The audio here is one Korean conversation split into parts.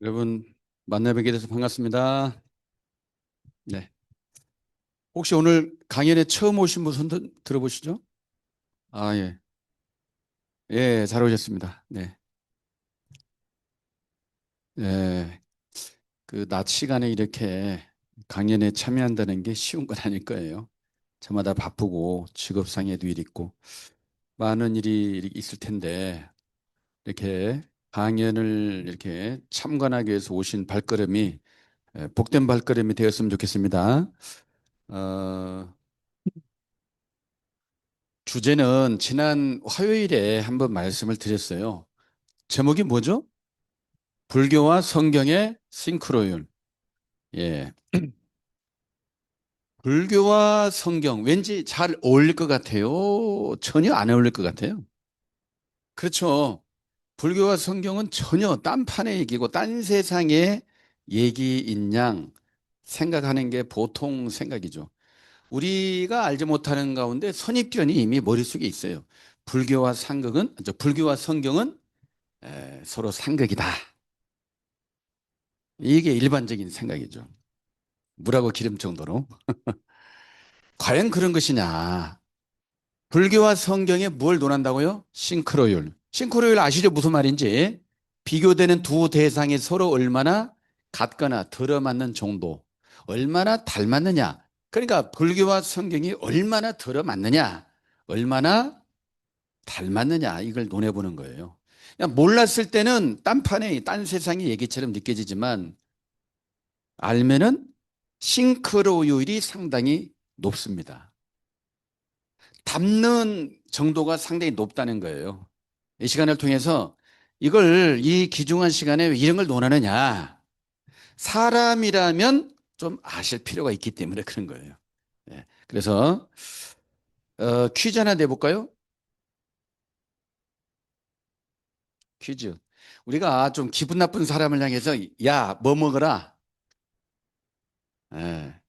여러분 만나 뵙게 돼서 반갑습니다. 네. 혹시 오늘 강연에 처음 오신 분 손 들어보시죠? 아, 예. 예, 잘 오셨습니다. 네. 예. 그 낮 시간에 이렇게 강연에 참여한다는 게 쉬운 건 아닐 거예요. 저마다 바쁘고 직업상에도 일 있고 많은 일이 있을 텐데 이렇게 강연을 이렇게 참관하기 위해서 오신 발걸음이 복된 발걸음이 되었으면 좋겠습니다. 어, 주제는 지난 화요일에 한번 말씀을 드렸어요. 제목이 뭐죠? 불교와 성경의 싱크로율. 예. 불교와 성경 왠지 잘 어울릴 것 같아요. 전혀 안 어울릴 것 같아요. 그렇죠. 불교와 성경은 전혀 딴판의 얘기고 딴 세상의 얘기인 양 생각하는 게 보통 생각이죠. 우리가 알지 못하는 가운데 선입견이 이미 머릿속에 있어요. 불교와 성경은 서로 상극이다. 이게 일반적인 생각이죠. 물하고 기름 정도로. 과연 그런 것이냐? 불교와 성경에 뭘 논한다고요? 싱크로율. 싱크로율 아시죠? 무슨 말인지. 비교되는 두 대상이 서로 얼마나 같거나 들어맞는 정도. 얼마나 닮았느냐. 그러니까 불교와 성경이 얼마나 들어맞느냐. 얼마나 닮았느냐. 이걸 논해보는 거예요. 그냥 몰랐을 때는 딴 세상의 얘기처럼 느껴지지만 알면은 싱크로율이 상당히 높습니다. 닮는 정도가 상당히 높다는 거예요. 이 시간을 통해서 이 귀중한 시간에 왜 이런 걸 논하느냐. 사람이라면 좀 아실 필요가 있기 때문에 그런 거예요. 예. 그래서 퀴즈 하나 내볼까요? 퀴즈. 우리가 좀 기분 나쁜 사람을 향해서 야, 뭐 먹어라. 예.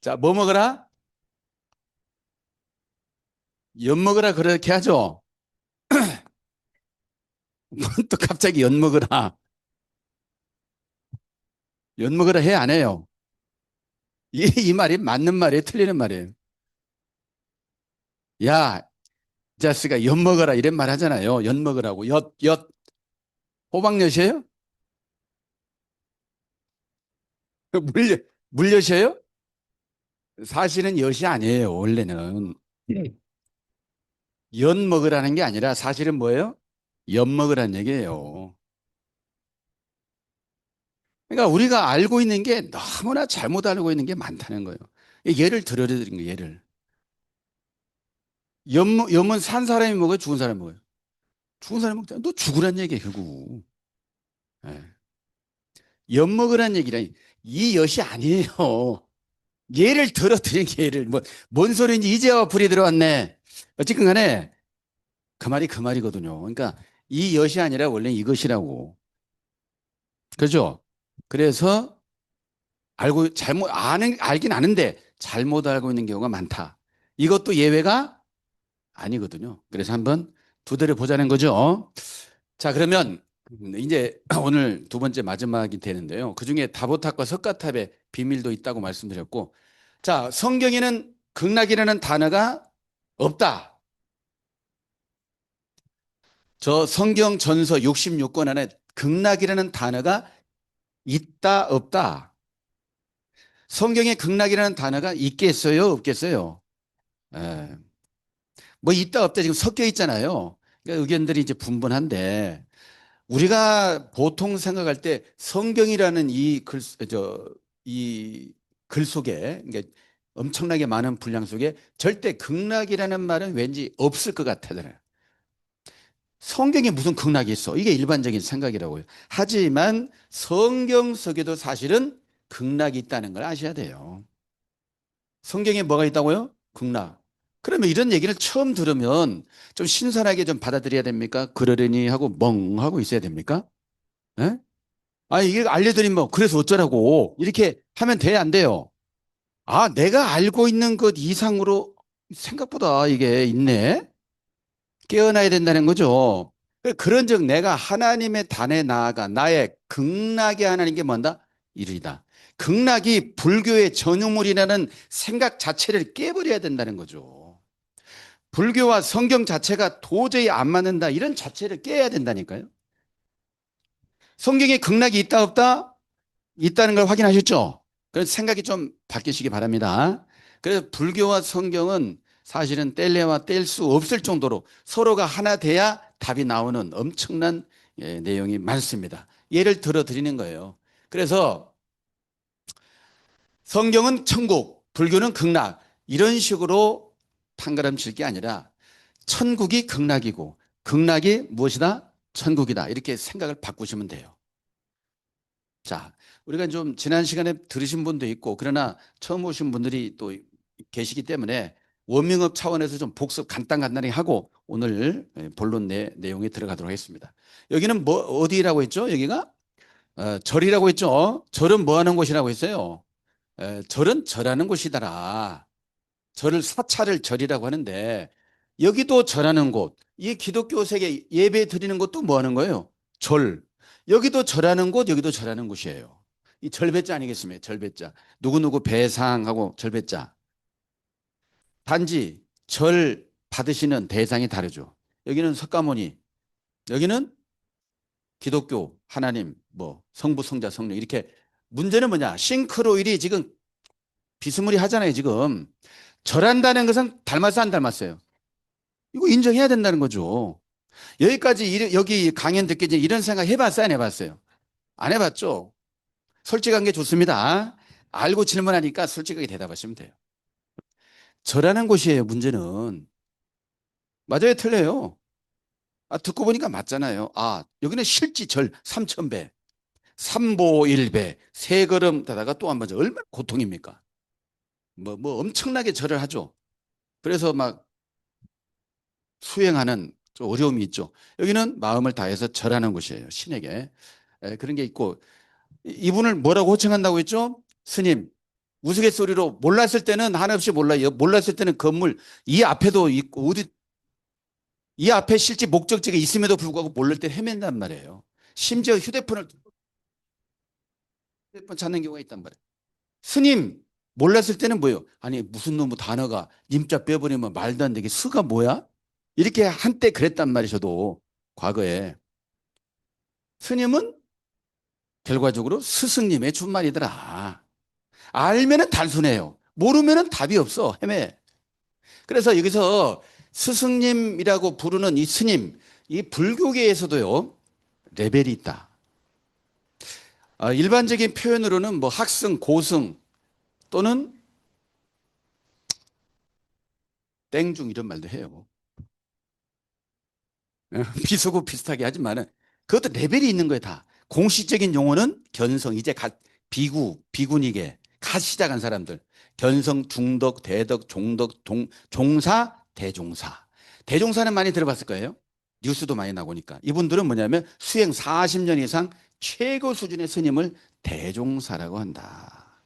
자, 뭐 먹어라? 엿 먹어라 그렇게 하죠. 또 갑자기 엿 먹어라. 엿 먹으라 해, 안 해요? 이 말이 맞는 말이에요? 틀리는 말이에요? 야, 이 자식아, 엿 먹어라. 이런 말 하잖아요. 엿 먹으라고. 호박엿이에요? 물엿이에요? 사실은 엿이 아니에요. 원래는. 엿 먹으라는 게 아니라 사실은 뭐예요? 엿 먹으라는 얘기예요. 그러니까 우리가 알고 있는 게 너무나 잘못 알고 있는 게 많다는 거예요. 예를 들어드린 거예요. 예를. 엿은 산 사람이 먹어요? 죽은 사람이 먹어요? 죽은 사람이 먹잖아. 너 죽으란 얘기야, 결국. 예. 엿 먹으란 얘기라 이 엿이 아니에요. 예를 들어드린 게 예를 뭔 소리인지 이제야 불이 들어왔네. 어쨌든 간에 그 말이 그 말이거든요. 그러니까 이 엿이 아니라 원래 이것이라고. 그죠? 그래서 알긴 아는데 잘못 알고 있는 경우가 많다. 이것도 예외가 아니거든요. 그래서 한번 두드려 보자는 거죠. 자, 그러면 이제 오늘 두 번째 마지막이 되는데요. 그 중에 다보탑과 석가탑의 비밀도 있다고 말씀드렸고, 자, 성경에는 극락이라는 단어가 없다. 저 성경 전서 66권 안에 극락이라는 단어가 있다, 없다. 성경에 극락이라는 단어가 있겠어요, 없겠어요? 예. 뭐 있다, 없다 지금 섞여 있잖아요. 그러니까 의견들이 이제 분분한데, 우리가 보통 생각할 때 성경이라는 이 글 속에, 그러니까 엄청나게 많은 분량 속에 절대 극락이라는 말은 왠지 없을 것 같아요. 성경에 무슨 극락이 있어? 이게 일반적인 생각이라고요. 하지만 성경 속에도 사실은 극락이 있다는 걸 아셔야 돼요. 성경에 뭐가 있다고요? 극락. 그러면 이런 얘기를 처음 들으면 좀 신선하게 좀 받아들여야 됩니까? 그러려니 하고 멍하고 있어야 됩니까? 예? 아, 이게 알려드리면 뭐, 그래서 어쩌라고. 이렇게 하면 돼, 안 돼요? 아, 내가 알고 있는 것 이상으로 생각보다 이게 있네? 깨어나야 된다는 거죠. 그런즉 내가 하나님의 단에 나아가 나의 극락에 하나님 게 뭔다? 이르리다. 극락이 불교의 전유물이라는 생각 자체를 깨버려야 된다는 거죠. 불교와 성경 자체가 도저히 안 맞는다. 이런 자체를 깨야 된다니까요. 성경에 극락이 있다 없다? 있다는 걸 확인하셨죠? 그래서 생각이 좀 바뀌시기 바랍니다. 그래서 불교와 성경은 사실은 뗄래야 뗄 수 없을 정도로 서로가 하나 돼야 답이 나오는 엄청난 내용이 많습니다. 예를 들어 드리는 거예요. 그래서 성경은 천국, 불교는 극락 이런 식으로 판가름 칠 게 아니라 천국이 극락이고 극락이 무엇이다? 천국이다. 이렇게 생각을 바꾸시면 돼요. 자, 우리가 좀 지난 시간에 들으신 분도 있고 그러나 처음 오신 분들이 또 계시기 때문에 워밍업 차원에서 좀 복습 간단하게 하고 오늘 본론 내용에 들어가도록 하겠습니다. 여기는 뭐 어디라고 했죠? 여기가 절이라고 했죠. 절은 뭐 하는 곳이라고 했어요? 절은 절하는 곳이더라. 절을 사찰을 절이라고 하는데 여기도 절하는 곳. 이 기독교 세계 예배 드리는 곳도 뭐 하는 거예요? 절. 여기도 절하는 곳, 여기도 절하는 곳이에요. 이 절배자 아니겠습니까? 절배자. 누구누구 배상하고 절배자. 단지 절 받으시는 대상이 다르죠. 여기는 석가모니, 여기는 기독교, 하나님, 뭐 성부, 성자, 성령 이렇게 문제는 뭐냐? 싱크로율이 지금 비스무리하잖아요, 지금. 절한다는 것은 닮았어, 안 닮았어요? 이거 인정해야 된다는 거죠. 여기까지 여기 강연 듣기 전에 이런 생각 해봤어요, 안 해봤어요? 안 해봤죠? 솔직한 게 좋습니다. 알고 질문하니까 솔직하게 대답하시면 돼요. 절하는 곳이에요, 문제는. 맞아요, 틀려요? 듣고 보니까 맞잖아요. 여기는 실지 절 3,000배, 삼보 1배, 세 걸음 다다가 또 한 번, 얼마나 고통입니까? 뭐 엄청나게 절을 하죠. 그래서 막 수행하는 좀 어려움이 있죠. 여기는 마음을 다해서 절하는 곳이에요, 신에게. 그런 게 있고, 이분을 뭐라고 호칭한다고 했죠? 스님. 우스갯소리로 몰랐을 때는 한없이 몰라요. 몰랐을 때는 건물 이 앞에도 있고 어디 이 앞에 실제 목적지가 있음에도 불구하고 모를 때 헤맨단 말이에요. 심지어 휴대폰 찾는 경우가 있단 말이에요. 스님 몰랐을 때는 뭐예요? 아니 무슨 놈의 단어가 님자 빼버리면 말도 안 되게 스가 뭐야? 이렇게 한때 그랬단 말이에요. 저도 과거에. 스님은 결과적으로 스승님의 준말이더라. 알면은 단순해요. 모르면은 답이 없어. 헤매. 그래서 여기서 스승님이라고 부르는 이 스님, 이 불교계에서도요, 레벨이 있다. 일반적인 표현으로는 뭐 학승, 고승 또는 땡중 이런 말도 해요. 비슷하고 비슷하게 하지만은 그것도 레벨이 있는 거예요, 다. 공식적인 용어는 견성, 이제 비군이게 갓 시작한 사람들. 견성, 중덕, 대덕, 종덕, 종사, 대종사. 대종사는 많이 들어봤을 거예요. 뉴스도 많이 나오니까. 이분들은 뭐냐면 수행 40년 이상 최고 수준의 스님을 대종사라고 한다.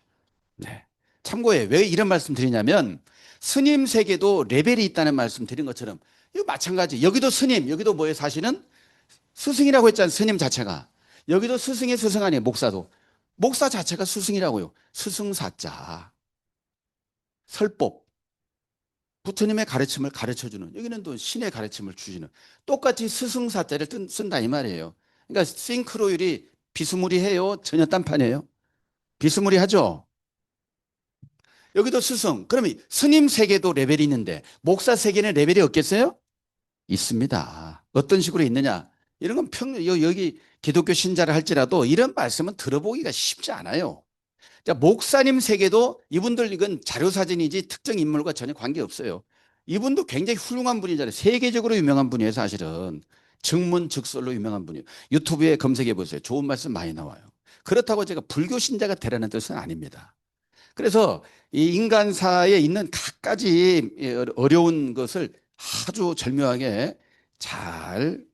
네. 참고해. 왜 이런 말씀 드리냐면 스님 세계도 레벨이 있다는 말씀 드린 것처럼 이거 마찬가지. 여기도 스님, 여기도 뭐예요? 사실은 스승이라고 했잖아요. 스님 자체가. 여기도 스승의 스승 아니에요. 목사도. 목사 자체가 스승이라고요. 스승사자. 설법. 부처님의 가르침을 가르쳐주는. 여기는 또 신의 가르침을 주시는. 똑같이 스승사자를 쓴다 이 말이에요. 그러니까 싱크로율이 비스무리해요. 전혀 딴판이에요. 비스무리하죠. 여기도 스승. 그러면 스님 세계도 레벨이 있는데 목사 세계는 레벨이 없겠어요? 있습니다. 어떤 식으로 있느냐? 이런 건 여기 기독교 신자를 할지라도 이런 말씀은 들어보기가 쉽지 않아요. 자, 목사님 세계도 이분들 이건 자료사진이지 특정 인물과 전혀 관계없어요. 이분도 굉장히 훌륭한 분이잖아요. 세계적으로 유명한 분이에요, 사실은. 증문즉설로 유명한 분이에요. 유튜브에 검색해 보세요. 좋은 말씀 많이 나와요. 그렇다고 제가 불교 신자가 되라는 뜻은 아닙니다. 그래서 이 인간사에 있는 갖가지 어려운 것을 아주 절묘하게 잘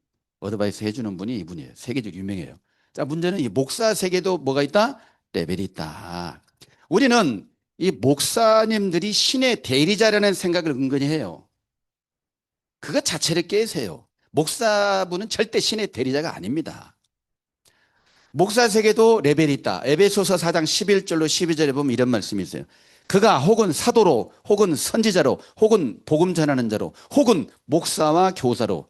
어드바이스 해주는 분이 이분이에요. 세계적으로 유명해요. 자, 문제는 이 목사 세계도 뭐가 있다? 레벨이 있다. 우리는 이 목사님들이 신의 대리자라는 생각을 은근히 해요. 그것 자체를 깨세요. 목사분은 절대 신의 대리자가 아닙니다. 목사세계도 레벨이 있다. 에베소서 4장 11절로 12절에 보면 이런 말씀이 있어요. 그가 혹은 사도로 혹은 선지자로 혹은 복음 전하는 자로 혹은 목사와 교사로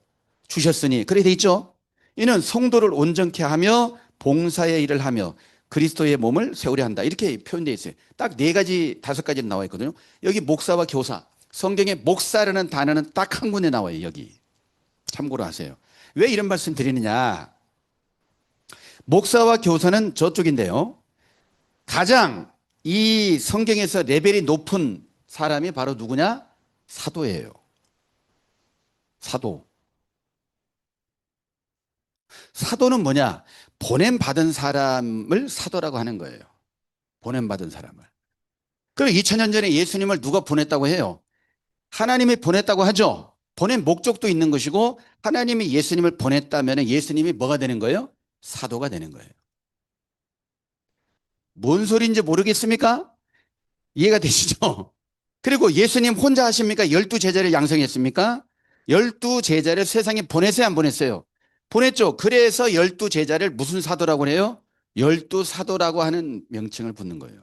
주셨으니 그래 돼 있죠. 이는 성도를 온전케 하며 봉사의 일을 하며 그리스도의 몸을 세우려 한다. 이렇게 표현되어 있어요. 딱 네 가지, 다섯 가지 나와 있거든요. 여기 목사와 교사. 성경에 목사라는 단어는 딱 한 군데 나와요. 여기. 참고로 하세요. 왜 이런 말씀 드리느냐. 목사와 교사는 저쪽인데요. 가장 이 성경에서 레벨이 높은 사람이 바로 누구냐? 사도예요. 사도. 사도는 뭐냐? 보냄받은 사람을 사도라고 하는 거예요. 보냄받은 사람을. 그리고 2000년 전에 예수님을 누가 보냈다고 해요? 하나님이 보냈다고 하죠. 보낸 목적도 있는 것이고 하나님이 예수님을 보냈다면 예수님이 뭐가 되는 거예요? 사도가 되는 거예요. 뭔 소리인지 모르겠습니까? 이해가 되시죠? 그리고 예수님 혼자 하십니까? 12제자를 양성했습니까? 12제자를 세상에 보냈어요, 안 보냈어요? 보냈죠. 그래서 12제자를 무슨 사도라고 해요? 12사도라고 하는 명칭을 붙는 거예요.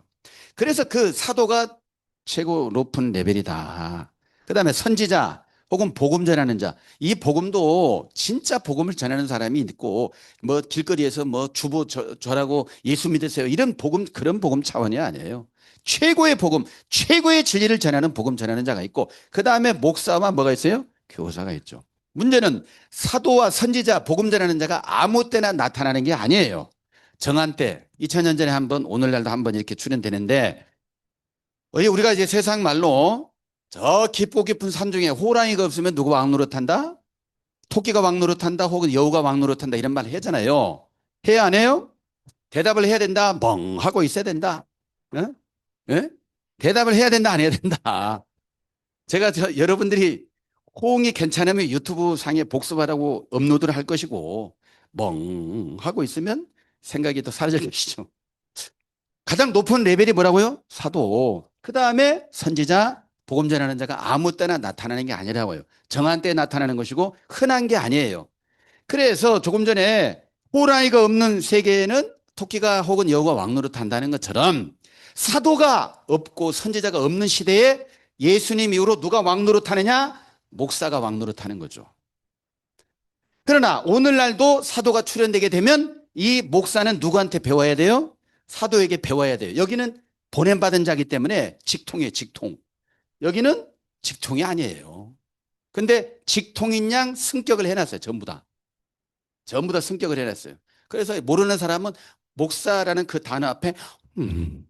그래서 그 사도가 최고 높은 레벨이다. 그 다음에 선지자 혹은 복음 전하는 자. 이 복음도 진짜 복음을 전하는 사람이 있고 뭐 길거리에서 뭐 주보 저라고 예수 믿으세요. 이런 복음, 그런 복음 차원이 아니에요. 최고의 복음, 최고의 진리를 전하는 복음 전하는 자가 있고 그 다음에 목사와 뭐가 있어요? 교사가 있죠. 문제는 사도와 선지자, 복음 전하는 자가 아무 때나 나타나는 게 아니에요. 정한 때, 2000년 전에 한 번, 오늘날도 한 번 이렇게 출연되는데 우리가 이제 세상 말로 저 깊고 깊은 산 중에 호랑이가 없으면 누가 왕노릇한다? 토끼가 왕노릇한다 혹은 여우가 왕노릇한다 이런 말 하잖아요. 해야 안 해요? 대답을 해야 된다. 멍 하고 있어야 된다. 어? 예? 대답을 해야 된다 안 해야 된다. 제가 여러분들이 호응이 괜찮으면 유튜브 상에 복습하라고 업로드를 할 것이고 멍 하고 있으면 생각이 더 사라질 것이죠. 가장 높은 레벨이 뭐라고요? 사도. 그 다음에 선지자, 복음 전하는 자가 아무 때나 나타나는 게 아니라고요. 정한 때에 나타나는 것이고 흔한 게 아니에요. 그래서 조금 전에 호랑이가 없는 세계에는 토끼가 혹은 여우가 왕노릇한다는 것처럼 사도가 없고 선지자가 없는 시대에 예수님 이후로 누가 왕노릇하느냐? 목사가 왕노릇하는 거죠. 그러나 오늘날도 사도가 출현되게 되면 이 목사는 누구한테 배워야 돼요? 사도에게 배워야 돼요. 여기는 보냄받은 자기 때문에 직통이에요, 직통. 여기는 직통이 아니에요. 근데 직통인 양 승격을 해놨어요, 전부 다. 전부 다 승격을 해놨어요. 그래서 모르는 사람은 목사라는 그 단어 앞에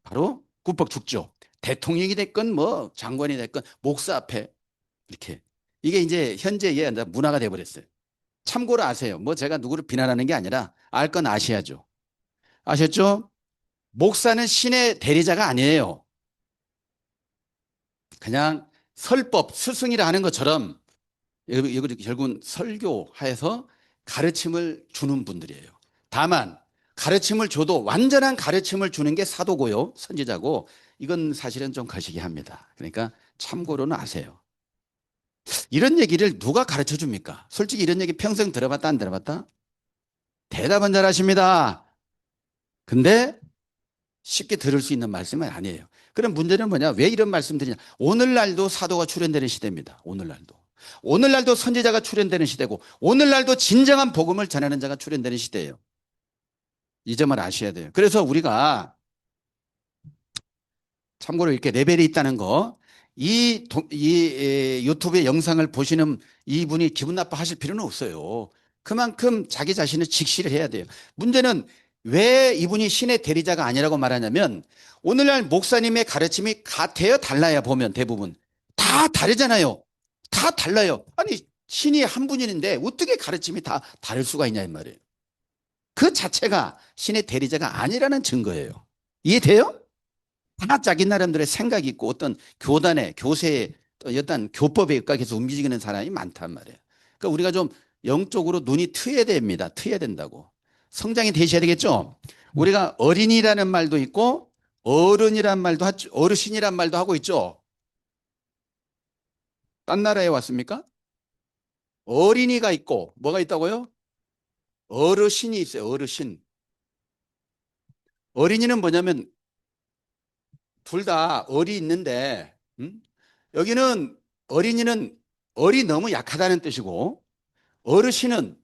바로 굽벅 죽죠. 대통령이 됐건 뭐 장관이 됐건 목사 앞에 이렇게. 이게 이제 현재의 문화가 돼버렸어요. 참고로 아세요. 뭐 제가 누구를 비난하는 게 아니라 알 건 아셔야죠. 아셨죠? 목사는 신의 대리자가 아니에요. 그냥 설법, 스승이라 하는 것처럼 이거 결국은 설교하에서 가르침을 주는 분들이에요. 다만 가르침을 줘도 완전한 가르침을 주는 게 사도고요. 선지자고 이건 사실은 좀 거시기 합니다. 그러니까 참고로는 아세요. 이런 얘기를 누가 가르쳐 줍니까? 솔직히 이런 얘기 평생 들어봤다 안 들어봤다? 대답은 잘하십니다. 근데 쉽게 들을 수 있는 말씀은 아니에요. 그럼 문제는 뭐냐? 왜 이런 말씀 드리냐? 오늘날도 사도가 출현되는 시대입니다. 오늘날도. 오늘날도 선지자가 출현되는 시대고 오늘날도 진정한 복음을 전하는 자가 출현되는 시대예요. 이 점을 아셔야 돼요. 그래서 우리가 참고로 이렇게 레벨이 있다는 거, 이 유튜브의 영상을 보시는 이분이 기분 나빠하실 필요는 없어요. 그만큼 자기 자신을 직시를 해야 돼요. 문제는 왜 이분이 신의 대리자가 아니라고 말하냐면 오늘날 목사님의 가르침이 같아요, 달라요? 보면 대부분 다 다르잖아요. 다 달라요. 아니 신이 한 분인데 어떻게 가르침이 다 다를 수가 있냐 이 말이에요. 그 자체가 신의 대리자가 아니라는 증거예요. 이해돼요? 다 자기 나름대로의 생각이 있고 어떤 교단의 교세의 어떤 교법에 의각해서 움직이는 사람이 많단 말이에요. 그러니까 우리가 좀 영적으로 눈이 트여야 됩니다. 트여야 된다고. 성장이 되셔야 되겠죠. 우리가 어린이라는 말도 있고 어른이란 말도 하죠. 어르신이란 말도 하고 있죠. 딴 나라에 왔습니까? 어린이가 있고 뭐가 있다고요? 어르신이 있어요. 어르신. 어린이는 뭐냐면 둘 다 얼이 있는데 여기는 어린이는 얼이 너무 약하다는 뜻이고 어르신은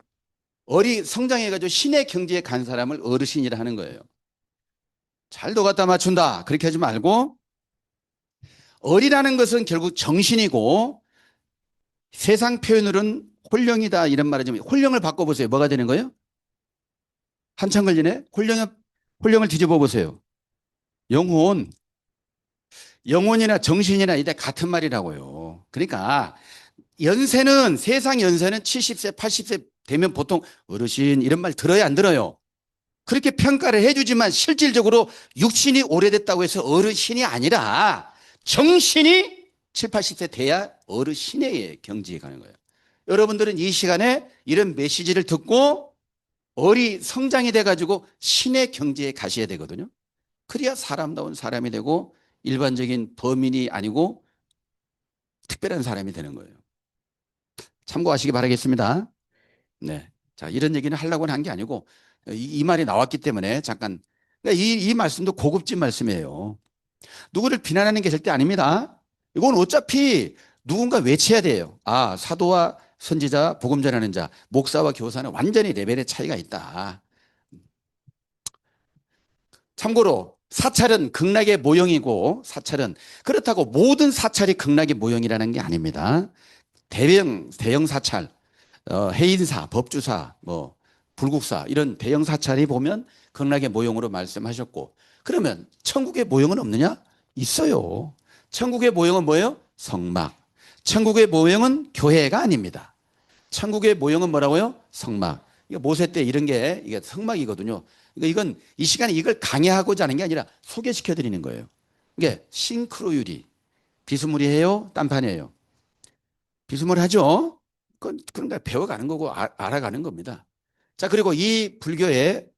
얼이 성장해가지고 신의 경지에 간 사람을 어르신이라 하는 거예요. 잘도 갖다 맞춘다. 그렇게 하지 말고 얼이라는 것은 결국 정신이고 세상 표현으로는 홀령이다 이런 말을 홀령을 바꿔보세요. 뭐가 되는 거예요? 한참 걸리네. 홀령을 뒤집어 보세요. 영혼. 영혼이나 정신이나 이게 같은 말이라고요. 그러니까 연세는 세상 연세는 70세, 80세 되면 보통 어르신 이런 말 들어요, 안 들어요? 그렇게 평가를 해주지만 실질적으로 육신이 오래됐다고 해서 어르신이 아니라 정신이 7, 80세 돼야 어르신의 경지에 가는 거예요. 여러분들은 이 시간에 이런 메시지를 듣고 얼이 성장이 돼가지고 신의 경지에 가셔야 되거든요. 그래야 사람다운 사람이 되고 일반적인 범인이 아니고 특별한 사람이 되는 거예요. 참고하시기 바라겠습니다. 네. 자, 이런 얘기는 하려고 한 게 아니고 이 말이 나왔기 때문에 잠깐 그러니까 이 말씀도 고급진 말씀이에요. 누구를 비난하는 게 절대 아닙니다. 이건 어차피 누군가 외쳐야 돼요. 아, 사도와 선지자, 복음 전하는 자, 목사와 교사는 완전히 레벨의 차이가 있다. 참고로 사찰은 극락의 모형이고 사찰은 그렇다고 모든 사찰이 극락의 모형이라는 게 아닙니다. 대형 사찰, 해인사, 법주사, 뭐 불국사 이런 대형 사찰이 보면 극락의 모형으로 말씀하셨고 그러면 천국의 모형은 없느냐? 있어요. 천국의 모형은 뭐예요? 성막. 천국의 모형은 교회가 아닙니다. 천국의 모형은 뭐라고요? 성막. 이거 모세 때 이런 게 이게 성막이거든요. 그러니까 이건 이 시간에 이걸 강의하고자 하는 게 아니라 소개시켜 드리는 거예요. 이게 싱크로 유리. 비스무리해요? 딴판이에요? 비스무리하죠? 그러니까 배워가는 거고 알아가는 겁니다. 자, 그리고 이 불교에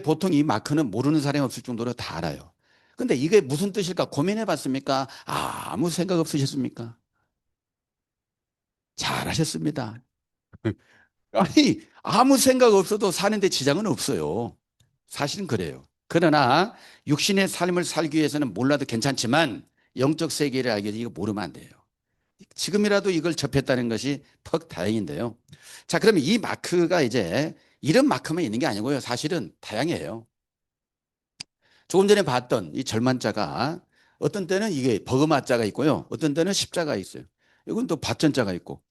보통 이 마크는 모르는 사람이 없을 정도로 다 알아요. 근데 이게 무슨 뜻일까 고민해 봤습니까? 아무 생각 없으셨습니까? 잘하셨습니다. 아니, 아무 생각 없어도 사는데 지장은 없어요. 사실은 그래요. 그러나 육신의 삶을 살기 위해서는 몰라도 괜찮지만 영적 세계를 알기 위해서 이거 모르면 안 돼요. 지금이라도 이걸 접했다는 것이 퍽 다행인데요. 자, 그러면 이 마크가 이제 이런 마크만 있는 게 아니고요. 사실은 다양해요. 조금 전에 봤던 이 절만자가 어떤 때는 이게 버그마자가 있고요. 어떤 때는 십자가 있어요. 이건 또 받전자가 있고.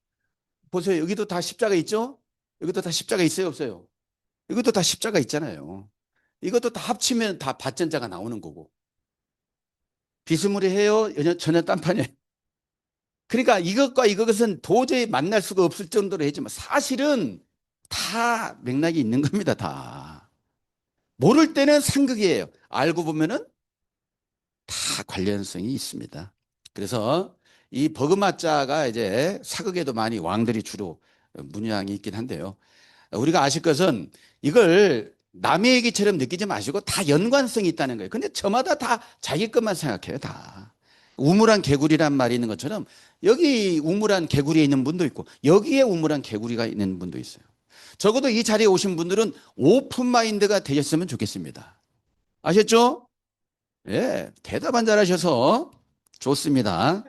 보세요. 여기도 다 십자가 있죠? 여기도 다 십자가 있어요? 없어요? 이것도 다 십자가 있잖아요. 이것도 다 합치면 다 받전자가 나오는 거고. 비스무리해요? 전혀 딴판이에요. 그러니까 이것과 이것은 도저히 만날 수가 없을 정도로 했지만 사실은 다 맥락이 있는 겁니다. 다. 모를 때는 상극이에요. 알고 보면은 다 관련성이 있습니다. 그래서 이 버그마자가 이제 사극에도 많이 왕들이 주로 문양이 있긴 한데요. 우리가 아실 것은 이걸 남의 얘기처럼 느끼지 마시고 다 연관성이 있다는 거예요. 근데 저마다 다 자기 것만 생각해요. 다. 우물한 개구리란 말이 있는 것처럼 여기 우물한 개구리에 있는 분도 있고 여기에 우물한 개구리가 있는 분도 있어요. 적어도 이 자리에 오신 분들은 오픈 마인드가 되셨으면 좋겠습니다. 아셨죠? 예, 대답 잘하셔서 좋습니다.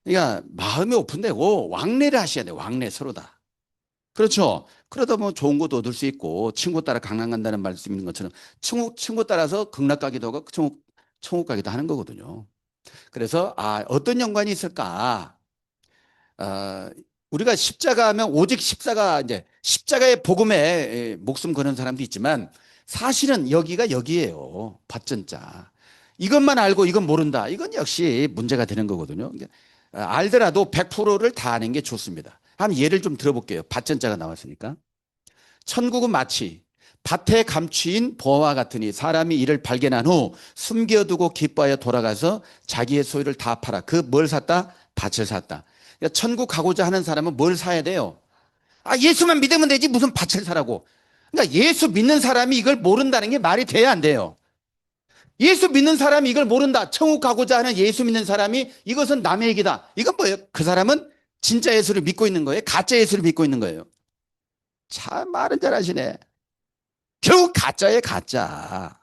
그러니까 마음이 오픈되고 왕래를 하셔야 돼요. 왕래 서로 다. 그렇죠. 그러다 보면 좋은 것도 얻을 수 있고 친구 따라 강남 간다는 말씀 있는 것처럼 친구 따라서 극락 가기도 하고 천국 가기도 하는 거거든요. 그래서 어떤 연관이 있을까? 아, 우리가 십자가 하면 오직 십자가 이제 십자가의 복음에 목숨 거는 사람도 있지만 사실은 여기가 여기예요. 받전자. 이것만 알고 이건 모른다. 이건 역시 문제가 되는 거거든요. 알더라도 100%를 다 아는 게 좋습니다. 한 예를 좀 들어볼게요. 받전자가 나왔으니까. 천국은 마치 밭에 감추인 보화와 같으니 사람이 이를 발견한 후 숨겨두고 기뻐하여 돌아가서 자기의 소유를 다 팔아. 그 뭘 샀다? 밭을 샀다. 그러니까 천국 가고자 하는 사람은 뭘 사야 돼요? 예수만 믿으면 되지 무슨 밭을 사라고. 그러니까 예수 믿는 사람이 이걸 모른다는 게 말이 돼야 안 돼요. 예수 믿는 사람이 이걸 모른다. 천국 가고자 하는 예수 믿는 사람이 이것은 남의 얘기다. 이건 뭐예요? 그 사람은 진짜 예수를 믿고 있는 거예요? 가짜 예수를 믿고 있는 거예요? 참 말은 잘하시네. 결국 가짜의 가짜.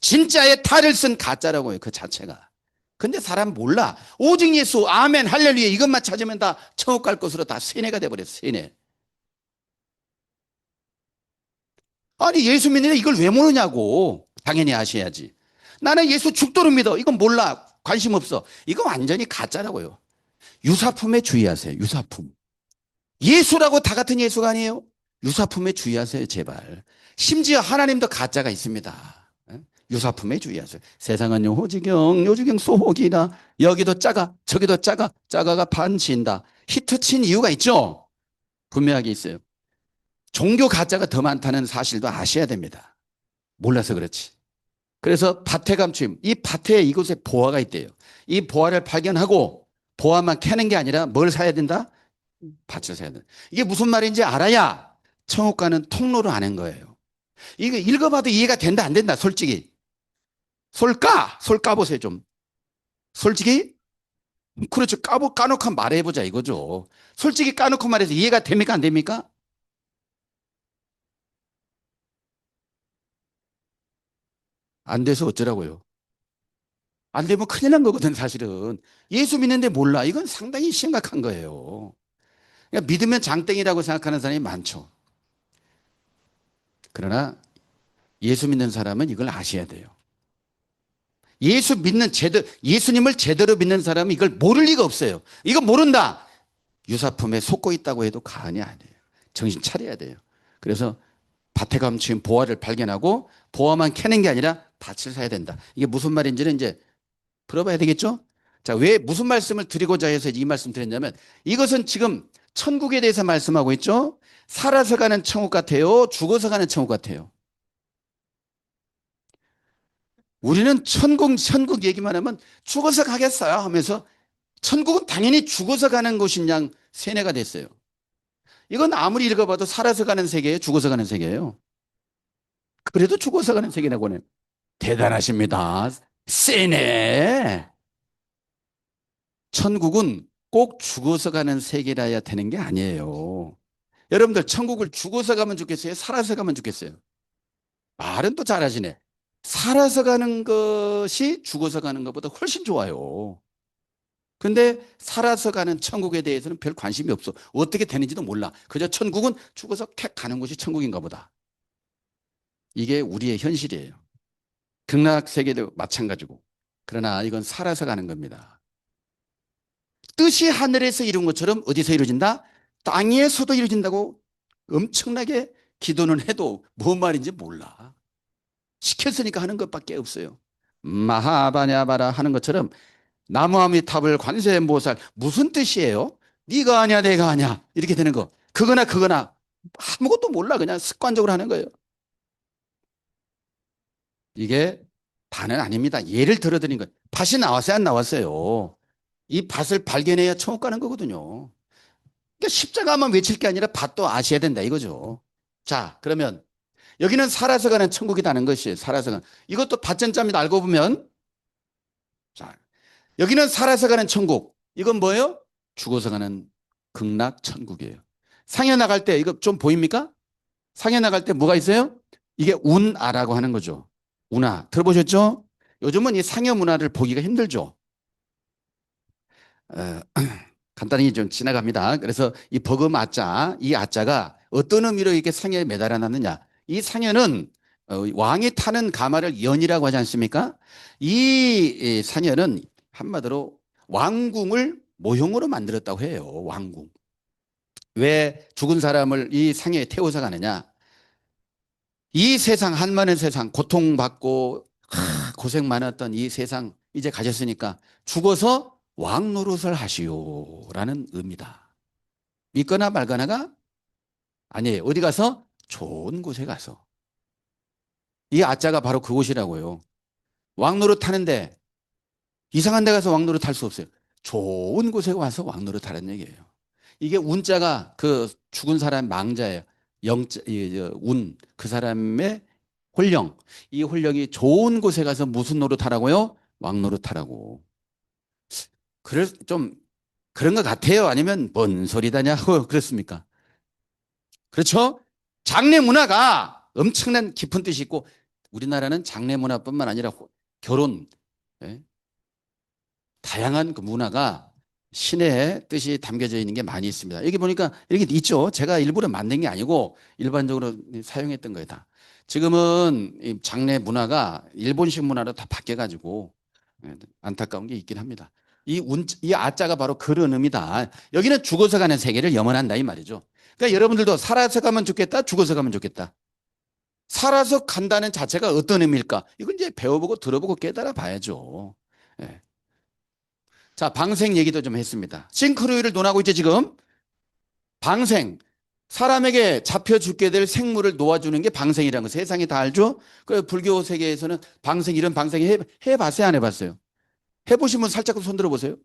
진짜의 탈을 쓴 가짜라고요. 그 자체가. 근데 사람 몰라. 오직 예수, 아멘, 할렐루야 이것만 찾으면 다 천국 갈 것으로 다 세뇌가 돼버렸어. 세뇌. 아니 예수 믿는데 이걸 왜 모르냐고. 당연히 아셔야지. 나는 예수 죽도록 믿어. 이건 몰라. 관심 없어. 이거 완전히 가짜라고요. 유사품에 주의하세요. 유사품. 예수라고 다 같은 예수가 아니에요. 유사품에 주의하세요. 제발. 심지어 하나님도 가짜가 있습니다. 유사품에 주의하세요. 세상은 요지경, 요지경 소호기나 여기도 작아, 저기도 작아, 작아가 반친다. 히트 친 이유가 있죠. 분명하게 있어요. 종교 가짜가 더 많다는 사실도 아셔야 됩니다. 몰라서 그렇지. 그래서 밭에 감추임. 이 밭에 이곳에 보화가 있대요. 이 보화를 발견하고 보화만 캐는 게 아니라 뭘 사야 된다? 밭을 사야 된다. 이게 무슨 말인지 알아야 천국 가는 통로를 아는 거예요. 이거 읽어봐도 이해가 된다, 안 된다, 솔직히. 솔 까보세요, 좀. 솔직히? 그렇죠. 까놓고 말해보자, 이거죠. 솔직히 까놓고 말해서 이해가 됩니까, 안 됩니까? 안 돼서 어쩌라고요. 안 되면 큰일 난 거거든, 사실은. 예수 믿는데 몰라. 이건 상당히 심각한 거예요. 그러니까 믿으면 장땡이라고 생각하는 사람이 많죠. 그러나 예수 믿는 사람은 이걸 아셔야 돼요. 예수님을 제대로 믿는 사람은 이걸 모를 리가 없어요. 이거 모른다. 유사품에 속고 있다고 해도 과언이 아니에요. 정신 차려야 돼요. 그래서 밭에 감추인 보화를 발견하고 보화만 캐는 게 아니라 밭을 사야 된다. 이게 무슨 말인지는 이제 들어봐야 되겠죠? 자, 왜 무슨 말씀을 드리고자 해서 이 말씀 드렸냐면 이것은 지금 천국에 대해서 말씀하고 있죠? 살아서 가는 천국 같아요? 죽어서 가는 천국 같아요? 우리는 천국 얘기만 하면 죽어서 가겠어요 하면서 천국은 당연히 죽어서 가는 곳인 양 세뇌가 됐어요. 이건 아무리 읽어봐도 살아서 가는 세계예요? 죽어서 가는 세계예요? 그래도 죽어서 가는 세계라고 하네요. 대단하십니다. 세네. 천국은 꼭 죽어서 가는 세계라야 되는 게 아니에요. 여러분들 천국을 죽어서 가면 좋겠어요? 살아서 가면 좋겠어요? 말은 또 잘하시네. 살아서 가는 것이 죽어서 가는 것보다 훨씬 좋아요. 근데 살아서 가는 천국에 대해서는 별 관심이 없어. 어떻게 되는지도 몰라. 그저 천국은 죽어서 택 가는 곳이 천국인가 보다. 이게 우리의 현실이에요. 극락 세계도 마찬가지고. 그러나 이건 살아서 가는 겁니다. 뜻이 하늘에서 이룬 것처럼 어디서 이루어진다? 땅에서도 이루어진다고 엄청나게 기도는 해도 뭔 말인지 몰라. 시켰으니까 하는 것밖에 없어요. 마하바냐바라 하는 것처럼 나무아미탑을 관세음보살 무슨 뜻이에요? 네가 아냐 내가 아냐 이렇게 되는 거. 그거나 아무것도 몰라. 그냥 습관적으로 하는 거예요. 이게 다는 아닙니다. 예를 들어드린 것. 밭이 나왔어요, 안 나왔어요? 이 밭을 발견해야 천국 가는 거거든요. 그러니까 십자가만 외칠 게 아니라 밭도 아셔야 된다 이거죠. 자, 그러면 여기는 살아서 가는 천국이라는 것이 살아서 가는. 이것도 밭전자입니다. 알고 보면. 자, 여기는 살아서 가는 천국. 이건 뭐예요? 죽어서 가는 극락 천국이에요. 상해 나갈 때 이거 좀 보입니까? 상해 나갈 때 뭐가 있어요? 이게 운아라고 하는 거죠. 운아. 들어보셨죠? 요즘은 이 상해 문화를 보기가 힘들죠. 어, 간단히 좀 지나갑니다. 그래서 이 버금 아자, 이 아자가 어떤 의미로 이렇게 상해에 매달아 놨느냐. 이 상해는 왕이 타는 가마를 연이라고 하지 않습니까? 이 상해는 한마디로 왕궁을 모형으로 만들었다고 해요. 왕궁. 왜 죽은 사람을 이 상해에 태워서 가느냐? 이 세상, 한많은 세상, 고통받고 고생 많았던 이 세상 이제 가셨으니까 죽어서 왕 노릇을 하시오라는 의미다. 믿거나 말거나가 아니에요. 어디 가서? 좋은 곳에 가서. 이 아자가 바로 그곳이라고요. 왕 노릇 하는데 이상한 데 가서 왕 노릇 할 수 없어요. 좋은 곳에 와서 왕 노릇 하라는 얘기예요. 이게 운자가 그 죽은 사람 망자예요. 운, 그 사람의 홀령. 이 홀령이 좋은 곳에 가서 무슨 노릇 하라고요? 왕 노릇 하라고. 그래서 좀 그런 것 같아요? 아니면 뭔 소리다냐 하고 그렇습니까? 그렇죠? 장례 문화가 엄청난 깊은 뜻이 있고 우리나라는 장례 문화뿐만 아니라 결혼, 예? 다양한 그 문화가 신의 뜻이 담겨져 있는 게 많이 있습니다. 여기 보니까 이렇게 있죠. 제가 일부러 만든 게 아니고 일반적으로 사용했던 거예요, 다. 지금은 이 장례 문화가 일본식 문화로 다 바뀌어가지고 안타까운 게 있긴 합니다. 이 아자가 바로 그런 의미다. 여기는 죽어서 가는 세계를 염원한다 이 말이죠. 그러니까 여러분들도 살아서 가면 좋겠다, 죽어서 가면 좋겠다. 살아서 간다는 자체가 어떤 의미일까? 이건 이제 배워보고 들어보고 깨달아 봐야죠. 예. 자, 방생 얘기도 좀 했습니다. 싱크로율을 논하고 있죠, 지금. 방생. 사람에게 잡혀 죽게 될 생물을 놓아주는 게 방생이라는 거 세상이 다 알죠? 그 불교 세계에서는 방생, 이런 방생 해봤어요, 안 해봤어요? 해보신 분 살짝 손 들어보세요.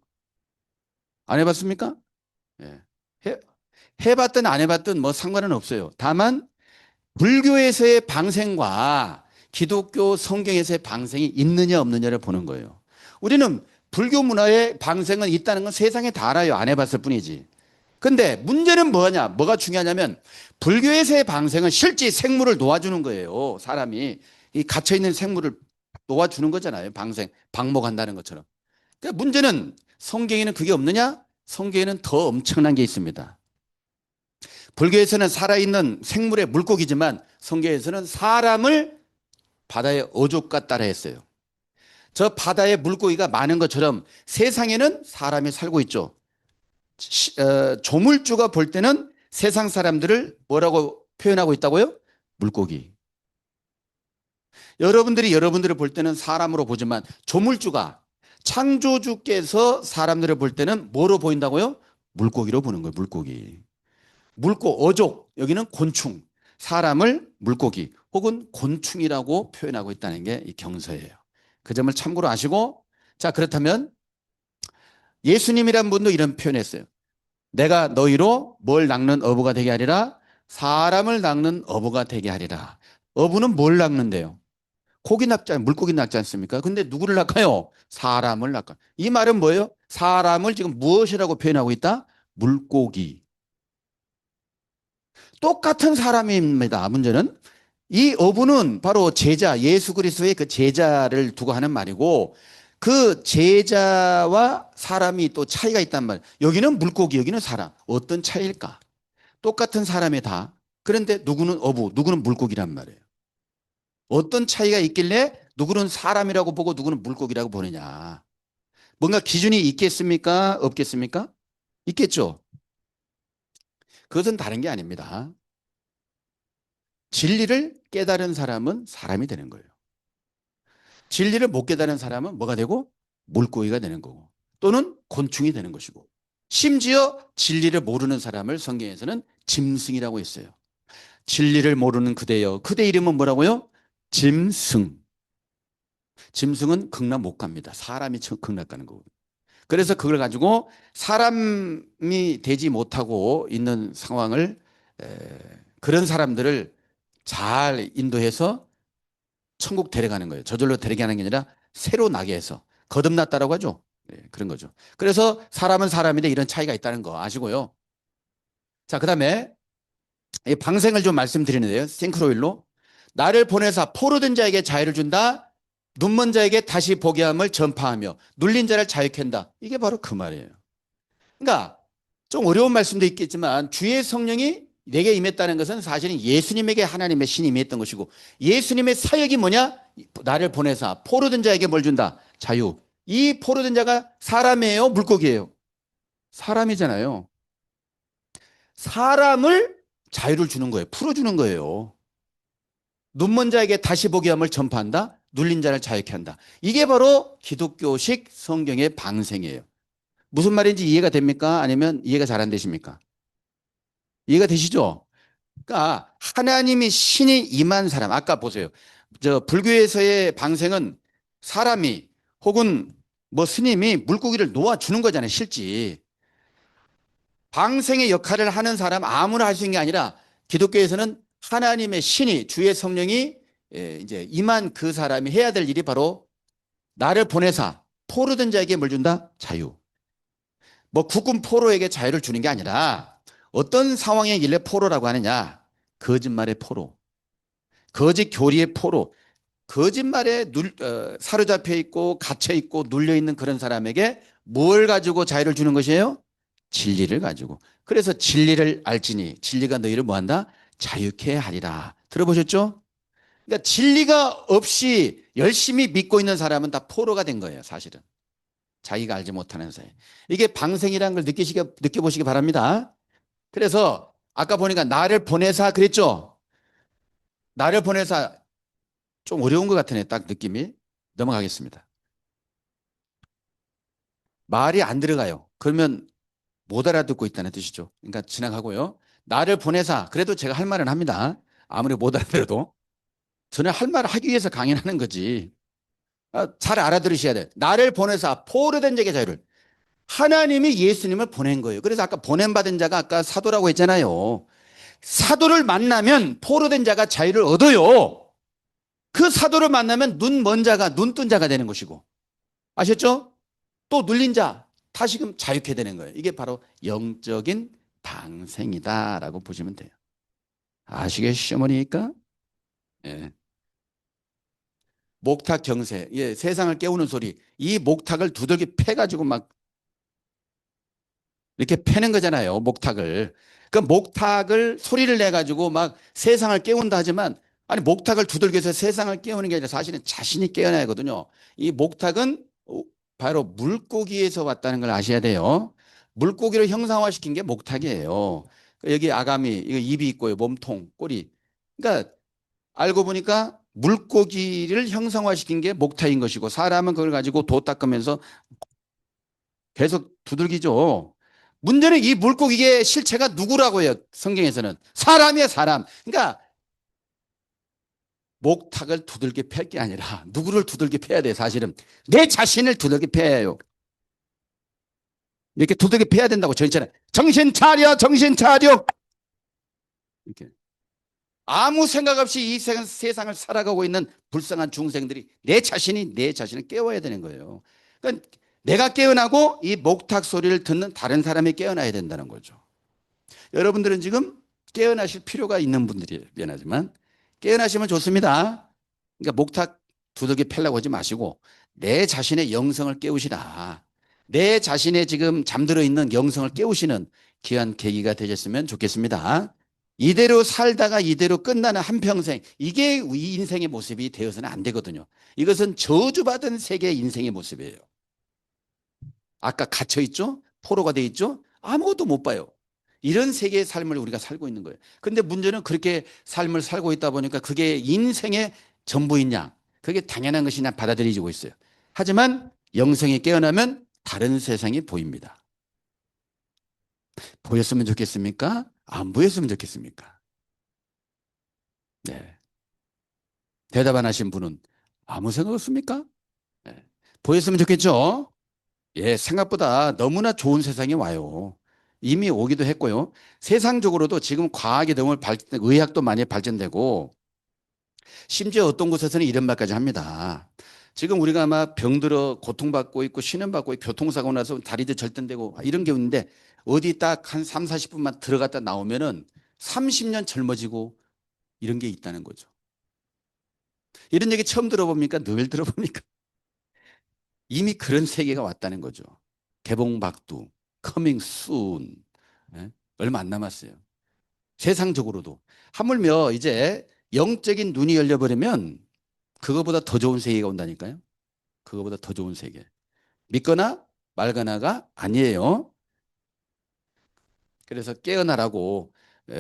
안 해봤습니까? 예. 해, 해봤든 안 해봤든 뭐 상관은 없어요. 다만, 불교에서의 방생과 기독교 성경에서의 방생이 있느냐 없느냐를 보는 거예요. 우리는 불교 문화의 방생은 있다는 건 세상에 다 알아요. 안 해봤을 뿐이지. 근데 문제는 뭐냐? 뭐가 중요하냐면 불교에서의 방생은 실제 생물을 놓아주는 거예요. 사람이 이 갇혀있는 생물을 놓아주는 거잖아요. 방생, 방목한다는 것처럼. 그러니까 문제는 성경에는 그게 없느냐? 성경에는 더 엄청난 게 있습니다. 불교에서는 살아있는 생물의 물고기지만 성경에서는 사람을 바다의 어족과 따라 했어요. 저 바다에 물고기가 많은 것처럼 세상에는 사람이 살고 있죠. 조물주가 볼 때는 세상 사람들을 뭐라고 표현하고 있다고요? 물고기. 여러분들이 여러분들을 볼 때는 사람으로 보지만 조물주가 창조주께서 사람들을 볼 때는 뭐로 보인다고요? 물고기로 보는 거예요. 물고기. 어족, 여기는 곤충. 사람을 물고기 혹은 곤충이라고 표현하고 있다는 게 이 경서예요. 그 점을 참고로 아시고, 자, 그렇다면 예수님이란 분도 이런 표현했어요. 내가 너희로 뭘 낚는 어부가 되게 하리라? 사람을 낚는 어부가 되게 하리라. 어부는 뭘 낚는데요? 고기 낚지, 물고기 낚지 않습니까? 근데 누구를 낚아요? 사람을 낚아. 이 말은 뭐예요? 사람을 지금 무엇이라고 표현하고 있다? 물고기. 똑같은 사람입니다. 문제는 이 어부는 바로 제자, 예수 그리스도의 그 제자를 두고 하는 말이고 그 제자와 사람이 또 차이가 있단 말이에요. 여기는 물고기, 여기는 사람. 어떤 차이일까? 똑같은 사람이다. 그런데 누구는 어부, 누구는 물고기란 말이에요. 어떤 차이가 있길래 누구는 사람이라고 보고 누구는 물고기라고 보느냐. 뭔가 기준이 있겠습니까? 없겠습니까? 있겠죠. 그것은 다른 게 아닙니다. 진리를 깨달은 사람은 사람이 되는 거예요. 진리를 못 깨달은 사람은 뭐가 되고? 물고기가 되는 거고 또는 곤충이 되는 것이고 심지어 진리를 모르는 사람을 성경에서는 짐승이라고 했어요. 진리를 모르는 그대여. 그대 이름은 뭐라고요? 짐승. 짐승은 극락 못 갑니다. 사람이 극락 가는 거거든요. 그래서 그걸 가지고 사람이 되지 못하고 있는 상황을 그런 사람들을 잘 인도해서 천국 데려가는 거예요. 저절로 데려가는 게 아니라 새로 나게 해서 거듭났다라고 하죠. 네, 그런 거죠. 그래서 사람은 사람인데 이런 차이가 있다는 거 아시고요. 자, 그다음에 이 방생을 좀 말씀드리는데요. 싱크로율로 나를 보내사 포로된 자에게 자유를 준다. 눈먼 자에게 다시 보게 함을 전파하며 눌린 자를 자유케 한다. 이게 바로 그 말이에요. 그러니까 좀 어려운 말씀도 있겠지만 주의 성령이 내게 임했다는 것은 사실은 예수님에게 하나님의 신이 임했던 것이고 예수님의 사역이 뭐냐? 나를 보내사 포로된 자에게 뭘 준다? 자유. 이 포로된 자가 사람이에요? 물고기예요? 사람이잖아요. 사람을 자유를 주는 거예요. 풀어주는 거예요. 눈먼 자에게 다시 보게 함을 전파한다. 눌린 자를 자유케 한다. 이게 바로 기독교식 성경의 방생이에요. 무슨 말인지 이해가 됩니까? 아니면 이해가 잘 안 되십니까? 이해가 되시죠? 그러니까 하나님이 신이 임한 사람, 아까 보세요. 저 불교에서의 방생은 사람이 혹은 뭐 스님이 물고기를 놓아주는 거잖아요, 실제. 방생의 역할을 하는 사람 아무나 할 수 있는 게 아니라 기독교에서는 하나님의 신이 주의 성령이 이제 임한 그 사람이 해야 될 일이 바로 나를 보내사 포로된 자에게 뭘 준다? 자유. 뭐 국군 포로에게 자유를 주는 게 아니라 어떤 상황에 일래 포로라고 하느냐? 거짓말의 포로, 거짓 교리의 포로, 거짓말에 사로잡혀 있고 갇혀 있고 눌려 있는 그런 사람에게 뭘 가지고 자유를 주는 것이에요? 진리를 가지고. 그래서 진리를 알지니 진리가 너희를 뭐한다? 자유케 하리라. 들어보셨죠? 그러니까 진리가 없이 열심히 믿고 있는 사람은 다 포로가 된 거예요, 사실은. 자기가 알지 못하는 사이. 이게 방생이라는 걸 느껴보시기 바랍니다. 그래서 아까 보니까 나를 보내사 그랬죠? 나를 보내사 좀 어려운 것 같으네, 딱 느낌이. 넘어가겠습니다. 말이 안 들어가요. 그러면 못 알아듣고 있다는 뜻이죠. 그러니까 지나가고요. 나를 보내사, 그래도 제가 할 말은 합니다. 아무리 못 알아들어도. 저는 할 말을 하기 위해서 강연하는 거지. 잘 알아들으셔야 돼요. 나를 보내사, 포로된 자에게 자유를. 하나님이 예수님을 보낸 거예요. 그래서 아까 보냄받은 자가 아까 사도라고 했잖아요. 사도를 만나면 포로된 자가 자유를 얻어요. 그 사도를 만나면 눈 먼 자가 눈 뜬 자가 되는 것이고. 아셨죠? 또 눌린 자 다시금 자유케 되는 거예요. 이게 바로 영적인 방생이다라고 보시면 돼요. 아시겠죠, 어머니까? 예. 목탁 경세, 예, 세상을 깨우는 소리. 이 목탁을 두들겨 패가지고 막 이렇게 패는 거잖아요, 목탁을. 그 목탁을 소리를 내가지고 막 세상을 깨운다 하지만, 아니, 목탁을 두들겨서 세상을 깨우는 게 아니라 사실은 자신이 깨어나야 하거든요. 이 목탁은 바로 물고기에서 왔다는 걸 아셔야 돼요. 물고기를 형상화시킨 게 목탁이에요. 여기 아가미, 이거 입이 있고요, 몸통, 꼬리. 그러니까 알고 보니까 물고기를 형상화시킨 게 목탁인 것이고, 사람은 그걸 가지고 도 닦으면서 계속 두들기죠. 문제는 이 물고기의 실체가 누구라고 해요? 성경에서는 사람이에요, 사람. 그러니까 목탁을 두들겨 팰 게 아니라 누구를 두들겨 패야 돼? 사실은 내 자신을 두들겨 패야 해요. 이렇게 두들겨 패야 된다고 저있잖아요. 정신 차려, 정신 차려. 이렇게 아무 생각 없이 이 세상을 살아가고 있는 불쌍한 중생들이 내 자신을 깨워야 되는 거예요. 그러니까 내가 깨어나고 이 목탁 소리를 듣는 다른 사람이 깨어나야 된다는 거죠. 여러분들은 지금 깨어나실 필요가 있는 분들이에요. 미안하지만 깨어나시면 좋습니다. 그러니까 목탁 두들겨 패려고 하지 마시고 내 자신의 영성을 깨우시라. 내 자신의 지금 잠들어 있는 영성을 깨우시는 귀한 계기가 되셨으면 좋겠습니다. 이대로 살다가 이대로 끝나는 한평생, 이게 이 인생의 모습이 되어서는 안 되거든요. 이것은 저주받은 세계의 인생의 모습이에요. 아까 갇혀있죠? 포로가 돼 있죠? 아무것도 못 봐요. 이런 세계의 삶을 우리가 살고 있는 거예요. 근데 문제는 그렇게 삶을 살고 있다 보니까 그게 인생의 전부이냐, 그게 당연한 것이냐 받아들이고 있어요. 하지만 영성이 깨어나면 다른 세상이 보입니다. 보였으면 좋겠습니까? 안 보였으면 좋겠습니까? 네. 대답 안 하신 분은 아무 생각 없습니까? 네. 보였으면 좋겠죠? 예, 생각보다 너무나 좋은 세상이 와요. 이미 오기도 했고요. 세상적으로도 지금 과학이 너무 의학도 많이 발전되고, 심지어 어떤 곳에서는 이런 말까지 합니다. 지금 우리가 막 병들어 고통받고 있고 신음받고 있고 교통사고 나서 다리도 절단되고 이런 게 있는데 어디 딱 한 3, 40분만 들어갔다 나오면은 30년 젊어지고 이런 게 있다는 거죠. 이런 얘기 처음 들어봅니까? 늘 들어봅니까? 이미 그런 세계가 왔다는 거죠. 개봉박두, coming soon. 예? 얼마 안 남았어요. 세상적으로도. 하물며 이제 영적인 눈이 열려버리면 그거보다 더 좋은 세계가 온다니까요. 그거보다 더 좋은 세계. 믿거나 말거나가 아니에요. 그래서 깨어나라고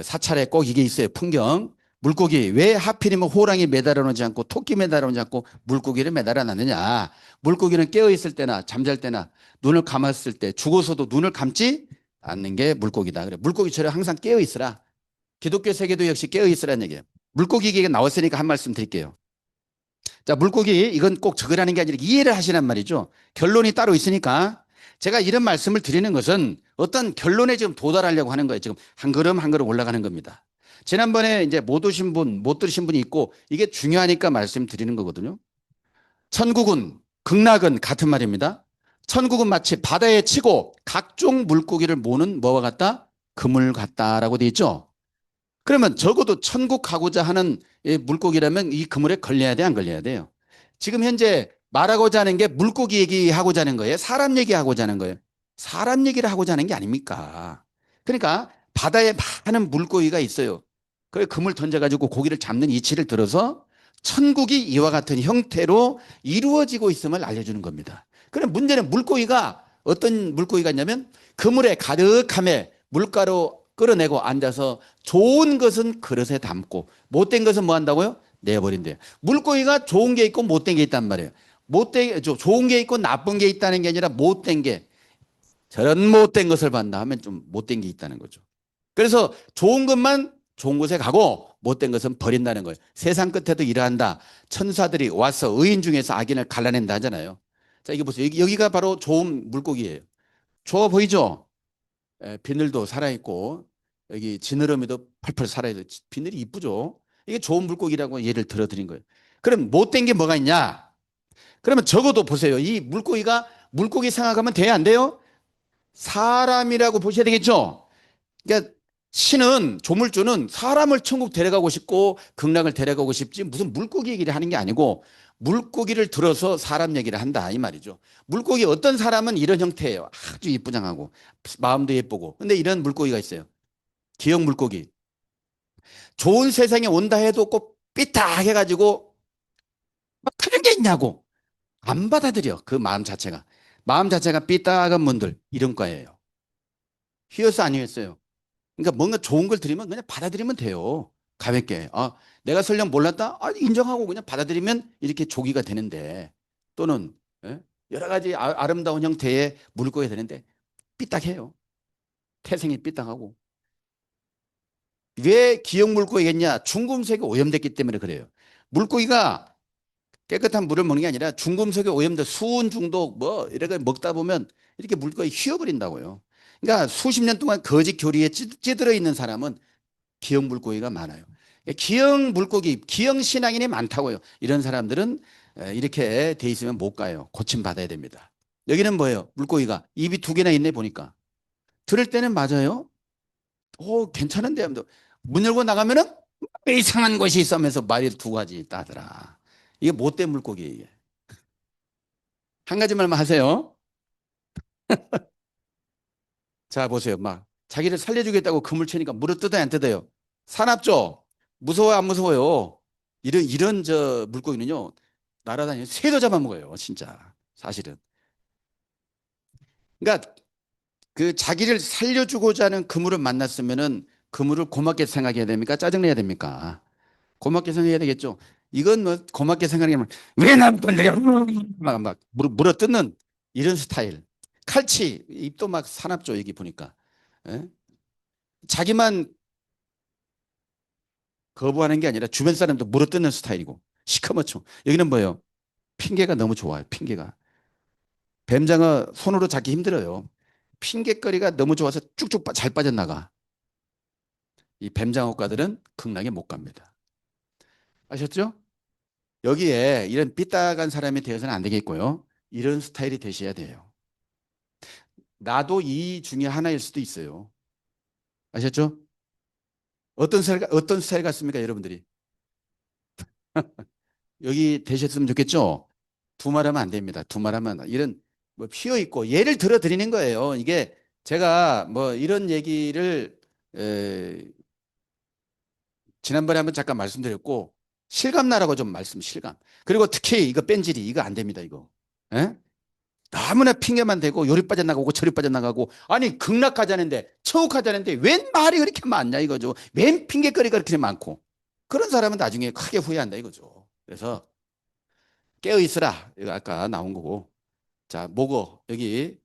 사찰에 꼭 이게 있어요. 풍경. 물고기 왜 하필이면 호랑이 매달아 놓지 않고 토끼 매달아 놓지 않고 물고기를 매달아 놨느냐. 물고기는 깨어 있을 때나 잠잘 때나 눈을 감았을 때 죽어서도 눈을 감지 않는 게 물고기다. 그래. 물고기처럼 항상 깨어 있으라. 기독교 세계도 역시 깨어 있으라는 얘기예요. 물고기 얘기가 나왔으니까 한 말씀 드릴게요. 자, 물고기 이건 꼭 적으라는 게 아니라 이해를 하시란 말이죠. 결론이 따로 있으니까 제가 이런 말씀을 드리는 것은 어떤 결론에 지금 도달하려고 하는 거예요. 지금 한 걸음 한 걸음 올라가는 겁니다. 지난번에 이제 못 오신 분, 못 들으신 분이 있고 이게 중요하니까 말씀드리는 거거든요. 천국은, 극락은 같은 말입니다. 천국은 마치 바다에 치고 각종 물고기를 모는 뭐와 같다? 그물 같다라고 돼 있죠. 그러면 적어도 천국 가고자 하는 이 물고기라면 이 그물에 걸려야 돼, 안 걸려야 돼요? 지금 현재 말하고자 하는 게 물고기 얘기하고자 하는 거예요? 사람 얘기하고자 하는 거예요? 사람 얘기를 하고자 하는 게 아닙니까? 그러니까 바다에 많은 물고기가 있어요. 그 그물 던져가지고 고기를 잡는 이치를 들어서 천국이 이와 같은 형태로 이루어지고 있음을 알려주는 겁니다. 그럼 문제는 물고기가 어떤 물고기가 있냐면 그물에 가득함에 물가로 끌어내고 앉아서 좋은 것은 그릇에 담고 못된 것은 뭐 한다고요? 내버린대요. 물고기가 좋은 게 있고 못된 게 있단 말이에요. 좋은 게 있고 나쁜 게 있다는 게 아니라 못된 게 저런 못된 것을 봤나 하면 좀 못된 게 있다는 거죠. 그래서 좋은 것만 좋은 곳에 가고 못된 것은 버린다는 거예요. 세상 끝에도 일한다. 천사들이 와서 의인 중에서 악인을 갈라낸다 하잖아요. 자, 이게 보세요. 여기가 바로 좋은 물고기예요. 좋아 보이죠? 비늘도 살아있고 여기 지느러미도 펄펄 살아있고 비늘이 이쁘죠. 이게 좋은 물고기라고 예를 들어드린 거예요. 그럼 못된 게 뭐가 있냐? 그러면 적어도 보세요. 이 물고기가 물고기 생각하면 돼야 안 돼요? 사람이라고 보셔야 되겠죠. 그러니까 신은 조물주는 사람을 천국 데려가고 싶고 극락을 데려가고 싶지 무슨 물고기 얘기를 하는 게 아니고 물고기를 들어서 사람 얘기를 한다 이 말이죠. 물고기 어떤 사람은 이런 형태예요. 아주 이쁘장하고 마음도 예쁘고. 근데 이런 물고기가 있어요. 기형 물고기. 좋은 세상에 온다 해도 꼭 삐딱 해가지고 뭐 그런 게 있냐고 안 받아들여. 그 마음 자체가. 마음 자체가 삐딱한 분들 이런 거예요. 휘어서 아니었어요. 그러니까 뭔가 좋은 걸 드리면 그냥 받아들이면 돼요. 가볍게. 아, 내가 설령 몰랐다? 아, 인정하고 그냥 받아들이면 이렇게 조기가 되는데 또는 예? 여러 가지 아름다운 형태의 물고기가 되는데 삐딱해요. 태생이 삐딱하고. 왜 기형 물고기겠냐? 중금속이 오염됐기 때문에 그래요. 물고기가 깨끗한 물을 먹는 게 아니라 중금속에 오염된 수은 중독 뭐 이렇게 먹다 보면 이렇게 물고기 휘어버린다고요. 그러니까 수십 년 동안 거짓 교리에 찌들어 있는 사람은 기형 물고기가 많아요. 기형 물고기, 기형 신앙인이 많다고요. 이런 사람들은 이렇게 돼 있으면 못 가요. 고침 받아야 됩니다. 여기는 뭐예요? 물고기가 입이 두 개나 있네 보니까. 들을 때는 맞아요. 오, 괜찮은데 하면서 문 열고 나가면은 이상한 것이 있으면서 말이 두 가지 있다더라. 이게 못된 물고기예요. 이게. 한 가지 말만 하세요. 자, 보세요. 막 자기를 살려주겠다고 그물 치니까 물을 뜯어요, 안 뜯어요? 사납죠? 무서워요, 안 무서워요? 이런 저 물고기는요, 날아다니는 새도 잡아먹어요, 진짜. 사실은. 그러니까 그 자기를 살려주고자 하는 그물을 만났으면은 그물을 고맙게 생각해야 됩니까? 짜증내야 됩니까? 고맙게 생각해야 되겠죠. 이건 뭐 고맙게 생각하면 왜 남 건드려? 막 물어 뜯는 이런 스타일. 칼치 입도 막 사납죠, 여기 보니까. 예? 자기만 거부하는 게 아니라 주변 사람도 물어뜯는 스타일이고 시커멓죠. 여기는 뭐예요? 핑계가 너무 좋아요. 핑계가. 뱀장어 손으로 잡기 힘들어요. 핑계거리가 너무 좋아서 쭉쭉 잘 빠져나가. 이 뱀장어과들은 극락에 못 갑니다. 아셨죠? 여기에 이런 삐딱한 사람이 되어서는 안 되겠고요. 이런 스타일이 되셔야 돼요. 나도 이 중에 하나일 수도 있어요. 아셨죠? 어떤 스타일 같습니까, 여러분들이? 여기 되셨으면 좋겠죠? 두말하면 안 됩니다. 두말하면 이런 뭐 피어 있고 예를 들어 드리는 거예요. 이게 제가 뭐 이런 얘기를 지난번에 한번 잠깐 말씀드렸고 실감나라고 좀 실감. 그리고 특히 이거 뺀질이 이거 안 됩니다. 이거. 예? 너무나 핑계만 대고 요리 빠져나가고 저리 빠져나가고 아니 극락하자는데 천국하자는데 웬 말이 그렇게 많냐 이거죠. 웬 핑계거리가 그렇게 많고 그런 사람은 나중에 크게 후회한다 이거죠. 그래서 깨어 있으라. 이거 아까 나온 거고. 자, 뭐고 여기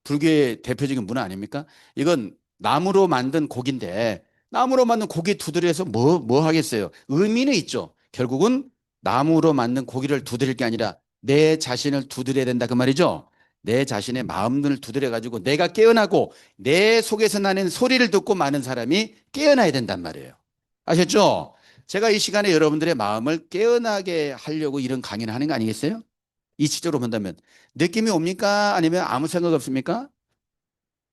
불교의 대표적인 문화 아닙니까? 이건 나무로 만든 고기인데 나무로 만든 고기 두드려서 뭐 하겠어요? 의미는 있죠. 결국은 나무로 만든 고기를 두드릴 게 아니라 내 자신을 두드려야 된다 그 말이죠. 내 자신의 마음을 두드려 가지고 내가 깨어나고 내 속에서 나는 소리를 듣고 많은 사람이 깨어나야 된단 말이에요. 아셨죠? 제가 이 시간에 여러분들의 마음을 깨어나게 하려고 이런 강의를 하는 거 아니겠어요? 이치적으로 본다면. 느낌이 옵니까? 아니면 아무 생각 없습니까?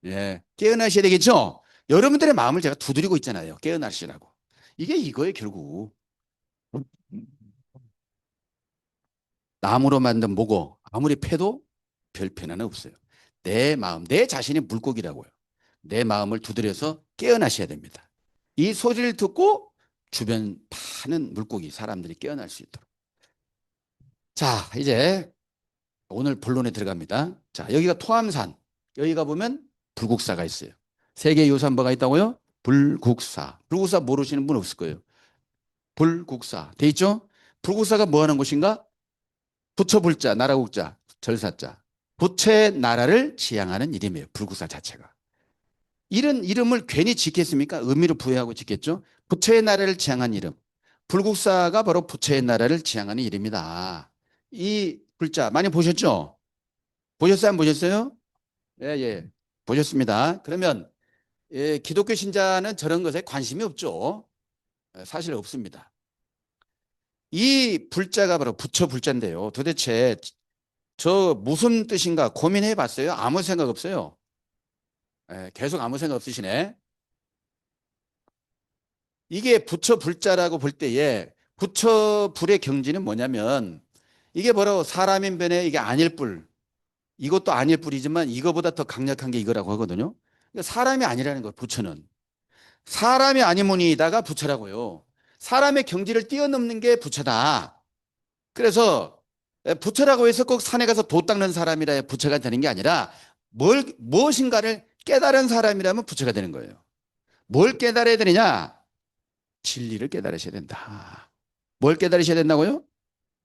예. 깨어나셔야 되겠죠? 여러분들의 마음을 제가 두드리고 있잖아요. 깨어나시라고. 이게 이거예요, 결국. 나무로 만든 목어. 아무리 패도 별 변화는 없어요. 내 마음, 내 자신이 물고기라고요. 내 마음을 두드려서 깨어나셔야 됩니다. 이 소리를 듣고 주변 많은 물고기, 사람들이 깨어날 수 있도록. 자, 이제 오늘 본론에 들어갑니다. 자, 여기가 토암산. 여기가 보면 불국사가 있어요. 세계 유산 뭐가 있다고요? 불국사. 불국사 모르시는 분 없을 거예요. 불국사. 돼 있죠? 불국사가 뭐 하는 곳인가? 부처불자, 나라국자, 절사자. 부처의 나라를 지향하는 이름이에요. 불국사 자체가. 이런 이름을 괜히 짓겠습니까? 의미를 부여하고 짓겠죠? 부처의 나라를 지향한 이름. 불국사가 바로 부처의 나라를 지향하는 이름이다. 이 글자 많이 보셨죠? 보셨어요? 안 보셨어요? 예, 예. 보셨습니다. 그러면 예, 기독교 신자는 저런 것에 관심이 없죠. 사실 없습니다. 이 불자가 바로 부처 불자인데요. 도대체 저 무슨 뜻인가 고민해 봤어요? 아무 생각 없어요. 예, 계속 아무 생각 없으시네. 이게 부처 불자라고 볼 때에 부처 불의 경지는 뭐냐면 이게 바로 사람인 변에 이게 아닐 불. 이것도 아닐 불이지만 이거보다 더 강력한 게 이거라고 하거든요. 그러니까 사람이 아니라는 거예요, 부처는. 사람이 아니무니다가 부처라고요. 사람의 경지를 뛰어넘는 게 부처다. 그래서 부처라고 해서 꼭 산에 가서 도 닦는 사람이라 부처가 되는 게 아니라 무엇인가를 깨달은 사람이라면 부처가 되는 거예요. 뭘 깨달아야 되느냐? 진리를 깨달으셔야 된다. 뭘 깨달으셔야 된다고요?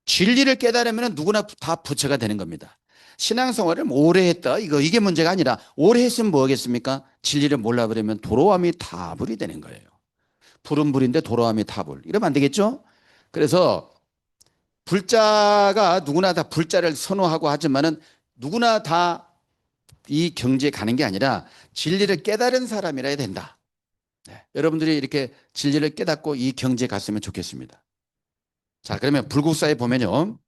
진리를 깨달으면 누구나 다 부처가 되는 겁니다. 신앙생활을 오래 했다. 이게 문제가 아니라 오래 했으면 뭐 하겠습니까? 진리를 몰라버리면 도로함이 타불이 되는 거예요. 불은 불인데 도로함이 타불. 이러면 안 되겠죠? 그래서 불자가 누구나 다 불자를 선호하고 하지만은 누구나 다 이 경지에 가는 게 아니라 진리를 깨달은 사람이라 해야 된다. 네. 여러분들이 이렇게 진리를 깨닫고 이 경지에 갔으면 좋겠습니다. 자, 그러면 불국사에 보면요.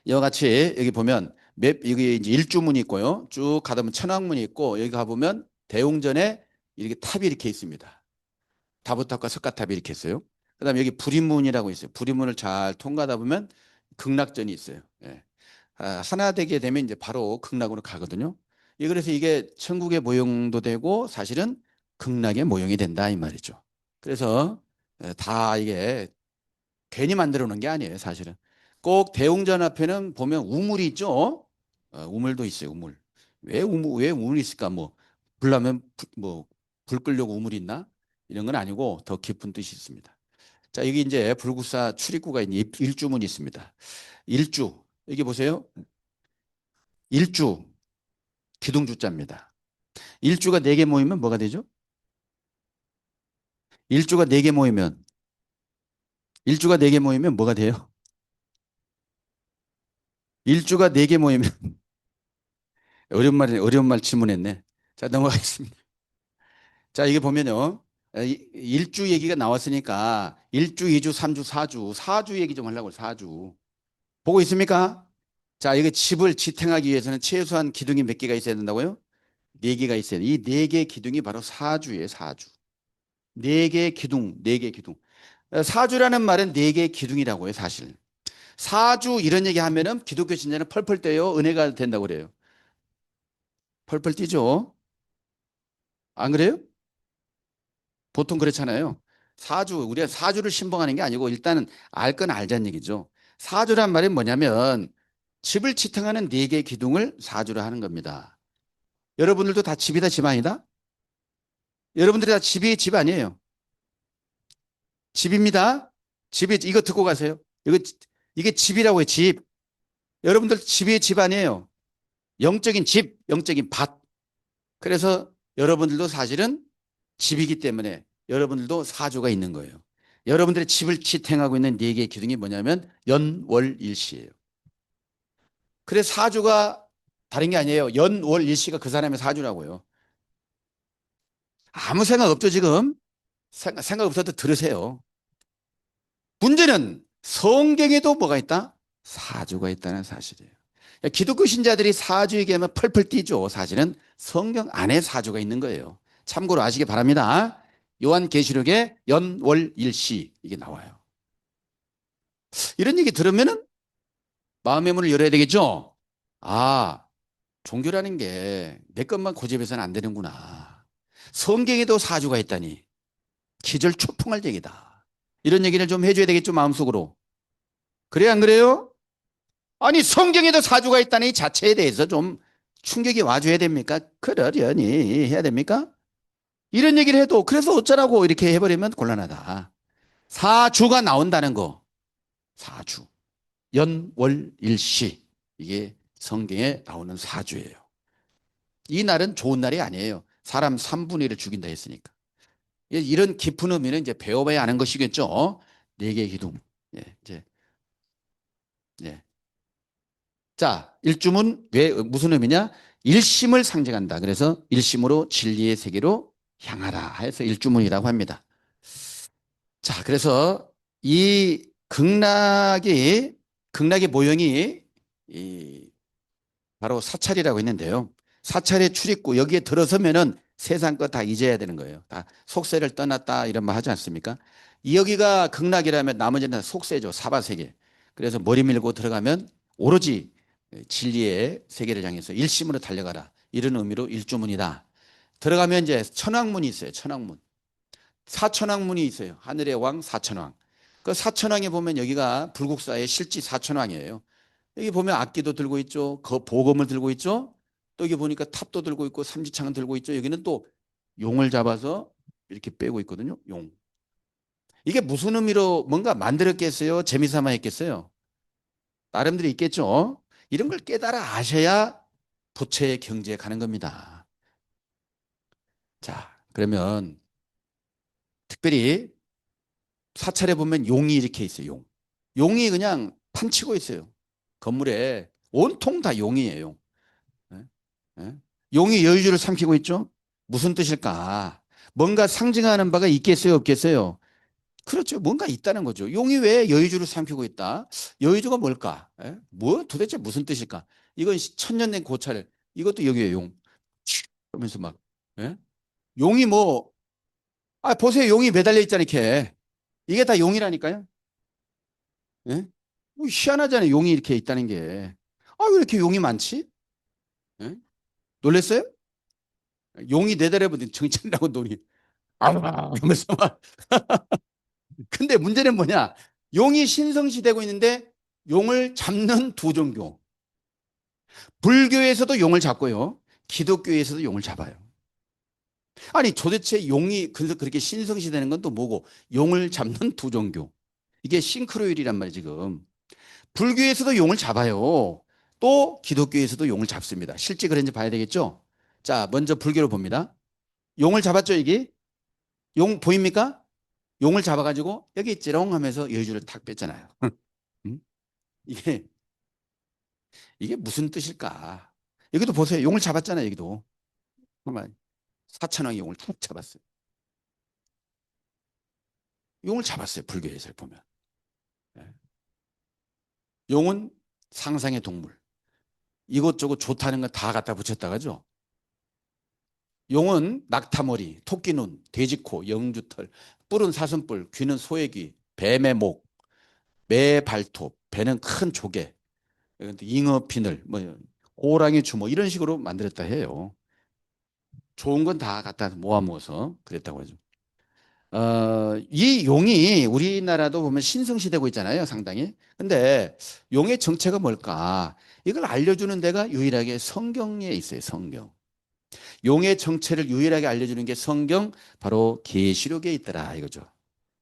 이와 같이 여기 보면 여기 이제 일주문이 있고요. 쭉 가다 보면 천왕문이 있고 여기 가보면 대웅전에 이렇게 탑이 이렇게 있습니다. 다보탑과 석가탑이 이렇게 있어요. 그다음에 여기 불인문이라고 있어요. 불인문을 잘 통과하다 보면 극락전이 있어요. 예. 하나 되게 되면 이제 바로 극락으로 가거든요. 그래서 이게 천국의 모형도 되고 사실은 극락의 모형이 된다 이 말이죠. 그래서 다 이게 괜히 만들어 놓은 게 아니에요, 사실은. 꼭 대웅전 앞에는 보면 우물이 있죠. 우물도 있어요, 우물. 왜 우물이 있을까? 뭐 불나면 뭐불 끄려고 우물이 있나? 이런 건 아니고 더 깊은 뜻이 있습니다. 자, 여기 이제 불국사 출입구가 있는 일주문이 있습니다. 일주. 여기 보세요. 일주 기둥주자입니다. 일주가 4개 모이면 뭐가 되죠? 일주가 4개 모이면 일주가 4개 모이면 뭐가 돼요? 일주가 4개 모이면 어려운 말 질문했네. 자, 넘어가겠습니다. 자, 이게 보면요. 일주 얘기가 나왔으니까 일주, 이주, 삼주, 사주, 사주 얘기 좀 하려고 사주. 보고 있습니까? 자, 이게 집을 지탱하기 위해서는 최소한 기둥이 몇 개가 있어야 된다고요? 4개가 있어야 돼. 이 4개 기둥이 바로 사주예요, 사주. 4개 기둥, 4개 기둥. 사주라는 말은 4개의 기둥이라고 해요, 사실. 사주 이런 얘기 하면은 기독교 신자는 펄펄 뛰어요. 은혜가 된다고 그래요. 펄펄 뛰죠. 안 그래요? 보통 그렇잖아요. 우리가 사주를 신봉하는 게 아니고 일단은 알 건 알자는 얘기죠. 사주란 말이 뭐냐면 집을 지탱하는 4개의 기둥을 사주로 하는 겁니다. 여러분들도 다 집이다, 집 아니다? 여러분들이 다 집이 집 아니에요. 집입니다. 이거 듣고 가세요. 이게 집이라고 해요, 집. 여러분들 집이 집 아니에요. 영적인 집, 영적인 밭. 그래서 여러분들도 사실은 집이기 때문에 여러분들도 사주가 있는 거예요. 여러분들의 집을 지탱하고 있는 4개의 기둥이 뭐냐면 연월일시예요. 그래서 사주가 다른 게 아니에요. 연월일시가 그 사람의 사주라고요. 아무 생각 없죠, 지금? 생각 없어도 들으세요. 문제는 성경에도 뭐가 있다? 사주가 있다는 사실이에요. 기독교 신자들이 사주 얘기하면 펄펄 뛰죠. 사실은 성경 안에 사주가 있는 거예요. 참고로 아시기 바랍니다. 요한계시록에 연월일시 이게 나와요. 이런 얘기 들으면은 마음의 문을 열어야 되겠죠. 아, 종교라는 게 내 것만 고집해서는 안 되는구나. 성경에도 사주가 있다니 기절초풍할 얘기다. 이런 얘기를 좀 해줘야 되겠죠, 마음속으로. 그래, 안 그래요? 아니, 성경에도 사주가 있다는 이 자체에 대해서 좀 충격이 와줘야 됩니까? 그러려니 해야 됩니까? 이런 얘기를 해도 그래서 어쩌라고 이렇게 해버리면 곤란하다. 사주가 나온다는 거. 사주. 연월일시. 이게 성경에 나오는 사주예요. 이 날은 좋은 날이 아니에요. 사람 3분의 1을 죽인다 했으니까. 이런 깊은 의미는 이제 배워봐야 하는 것이겠죠. 네 개의 기둥. 예, 이제, 예. 자, 일주문 왜 무슨 의미냐? 일심을 상징한다. 그래서 일심으로 진리의 세계로 향하라 해서 일주문이라고 합니다. 자, 그래서 이 극락의 모형이 이 바로 사찰이라고 했는데요. 사찰의 출입구 여기에 들어서면은 세상 거 다 잊어야 되는 거예요. 다 속세를 떠났다 이런 말 하지 않습니까? 여기가 극락이라면 나머지는 다 속세죠. 사바세계. 그래서 머리 밀고 들어가면 오로지 진리의 세계를 향해서 일심으로 달려가라. 이런 의미로 일주문이다. 들어가면 이제 천왕문이 있어요. 천왕문. 사천왕문이 있어요. 하늘의 왕 사천왕. 그 사천왕에 보면 여기가 불국사의 실지 사천왕이에요. 여기 보면 악기도 들고 있죠. 보검을 들고 있죠. 또 여기 보니까 탑도 들고 있고 삼지창은 들고 있죠. 여기는 또 용을 잡아서 이렇게 빼고 있거든요. 용. 이게 무슨 의미로 뭔가 만들었겠어요? 재미삼아 했겠어요? 나름대로 있겠죠. 이런 걸 깨달아 아셔야 부처의 경지에 가는 겁니다. 자, 그러면 특별히 사찰에 보면 용이 이렇게 있어요. 용. 용이 그냥 판치고 있어요. 건물에 온통 다 용이에요. 예? 예? 용이 여의주를 삼키고 있죠. 무슨 뜻일까? 뭔가 상징하는 바가 있겠어요, 없겠어요? 그렇죠. 뭔가 있다는 거죠. 용이 왜 여의주를 삼키고 있다? 여의주가 뭘까? 예? 뭐 도대체 무슨 뜻일까? 이건 천년 된 고찰. 이것도 여기에 용. 하면서 막 예? 용이 뭐 보세요. 용이 매달려 있잖아요, 이렇게. 이게 다 용이라니까요. 예? 뭐 희한하잖아요. 용이 이렇게 있다는 게. 왜 이렇게 용이 많지? 예? 놀랬어요? 용이 내달려보더니 정치한다고 논이. 이러면서 막. 근데 문제는 뭐냐? 용이 신성시되고 있는데 용을 잡는 두 종교. 불교에서도 용을 잡고요. 기독교에서도 용을 잡아요. 아니 도대체 용이 그래서 그렇게 신성시되는 건 또 뭐고 용을 잡는 두 종교. 이게 싱크로율이란 말이에요 지금. 불교에서도 용을 잡아요. 또 기독교에서도 용을 잡습니다. 실제 그런지 봐야 되겠죠? 자, 먼저 불교를 봅니다. 용을 잡았죠, 이게? 용 보입니까? 용을 잡아가지고 여기 있지롱 하면서 여주를 탁 뺐잖아요. 음? 이게 무슨 뜻일까? 여기도 보세요. 용을 잡았잖아요, 여기도. 정말 사천왕이 용을 툭 잡았어요. 용을 잡았어요, 불교에서 보면. 예. 용은 상상의 동물. 이것저것 좋다는 거 다 갖다 붙였다가죠. 용은 낙타머리, 토끼눈, 돼지코, 영주털, 뿔은 사슴뿔, 귀는 소의 귀, 뱀의 목, 매 발톱, 배는 큰 조개, 잉어 비늘, 뭐 호랑이 주먹 이런 식으로 만들었다 해요. 좋은 건 다 갖다 모아 모아서 그랬다고 하죠. 이 용이 우리나라도 보면 신성시되고 있잖아요, 상당히. 근데 용의 정체가 뭘까? 이걸 알려주는 데가 유일하게 성경에 있어요, 성경. 용의 정체를 유일하게 알려주는 게 성경, 바로 계시록에 있더라 이거죠.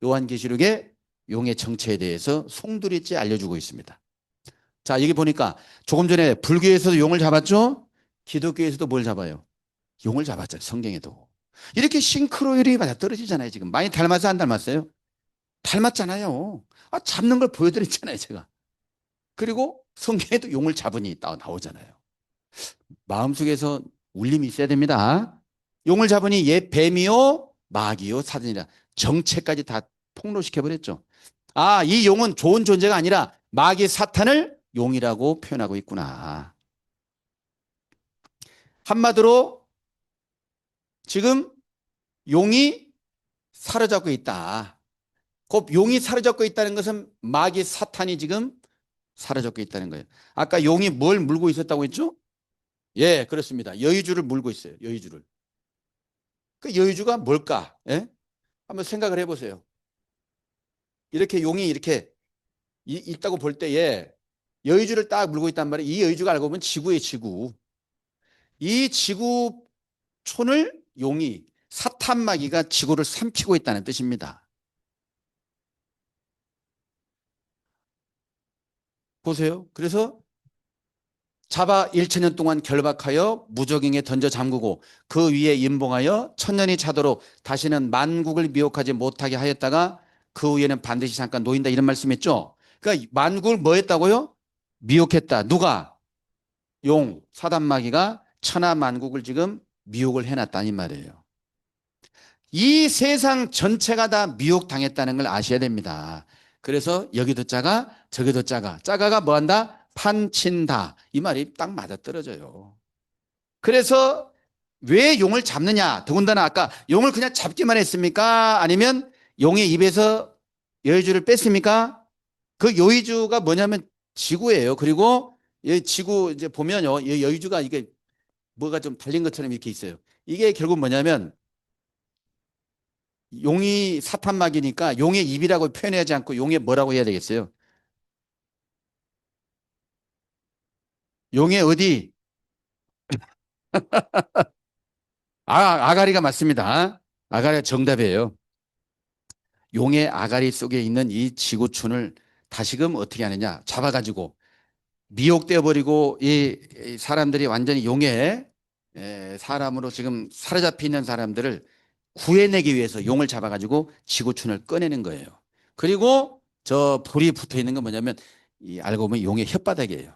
요한계시록에 용의 정체에 대해서 송두리째 알려주고 있습니다. 자, 여기 보니까 조금 전에 불교에서도 용을 잡았죠? 기독교에서도 뭘 잡아요? 용을 잡았죠, 성경에도. 이렇게 싱크로율이 맞아 떨어지잖아요, 지금. 많이 닮았어요, 안 닮았어요? 닮았잖아요. 잡는 걸 보여드렸잖아요, 제가. 그리고 성경에도 용을 잡으니 나오잖아요. 마음속에서 울림이 있어야 됩니다. 용을 잡으니 옛 뱀이요, 마귀요, 사단이라 정체까지 다 폭로시켜버렸죠. 이 용은 좋은 존재가 아니라 마귀 사탄을 용이라고 표현하고 있구나. 한마디로 지금 용이 사로잡고 있다. 곧 용이 사로잡고 있다는 것은 마귀 사탄이 지금 사로잡고 있다는 거예요. 아까 용이 뭘 물고 있었다고 했죠? 예, 그렇습니다. 여의주를 물고 있어요. 여의주를. 그 여의주가 뭘까? 예? 한번 생각을 해보세요. 이렇게 용이 이렇게 있다고 볼 때에 여의주를 딱 물고 있단 말이에요. 이 여의주가 알고 보면 지구예요, 지구. 이 지구촌을 용이 사탄마귀가 지구를 삼키고 있다는 뜻입니다. 보세요. 그래서 잡아 1천년 동안 결박하여 무적행에 던져 잠그고 그 위에 임봉하여 천년이 차도록 다시는 만국을 미혹하지 못하게 하였다가 그 후에는 반드시 잠깐 놓인다 이런 말씀했죠. 그러니까 만국을 뭐 했다고요? 미혹했다. 누가? 용, 사단마귀가 천하 만국을 지금 미혹을 해놨다 이 말이에요. 이 세상 전체가 다 미혹당했다는 걸 아셔야 됩니다. 그래서 여기도 짜가 저기도 짜가. 짜가가 뭐한다? 판친다. 이 말이 딱 맞아떨어져요. 그래서 왜 용을 잡느냐? 더군다나 아까 용을 그냥 잡기만 했습니까? 아니면 용의 입에서 여의주를 뺐습니까? 그 여의주가 뭐냐면 지구예요. 그리고 이 지구 이제 보면요. 이 여의주가 이게 뭐가 좀 달린 것처럼 이렇게 있어요. 이게 결국 뭐냐면 용이 사탄막이니까 용의 입이라고 표현하지 않고 용의 뭐라고 해야 되겠어요? 용의 어디? 아가리가 맞습니다. 아가리가 정답이에요. 용의 아가리 속에 있는 이 지구촌을 다시금 어떻게 하느냐? 잡아가지고 미혹되어 버리고 이 사람들이 완전히 용의 사람으로 지금 사로잡혀 있는 사람들을 구해내기 위해서 용을 잡아가지고 지구촌을 꺼내는 거예요. 그리고 저 불이 붙어 있는 건 뭐냐면 이 알고 보면 용의 혓바닥이에요.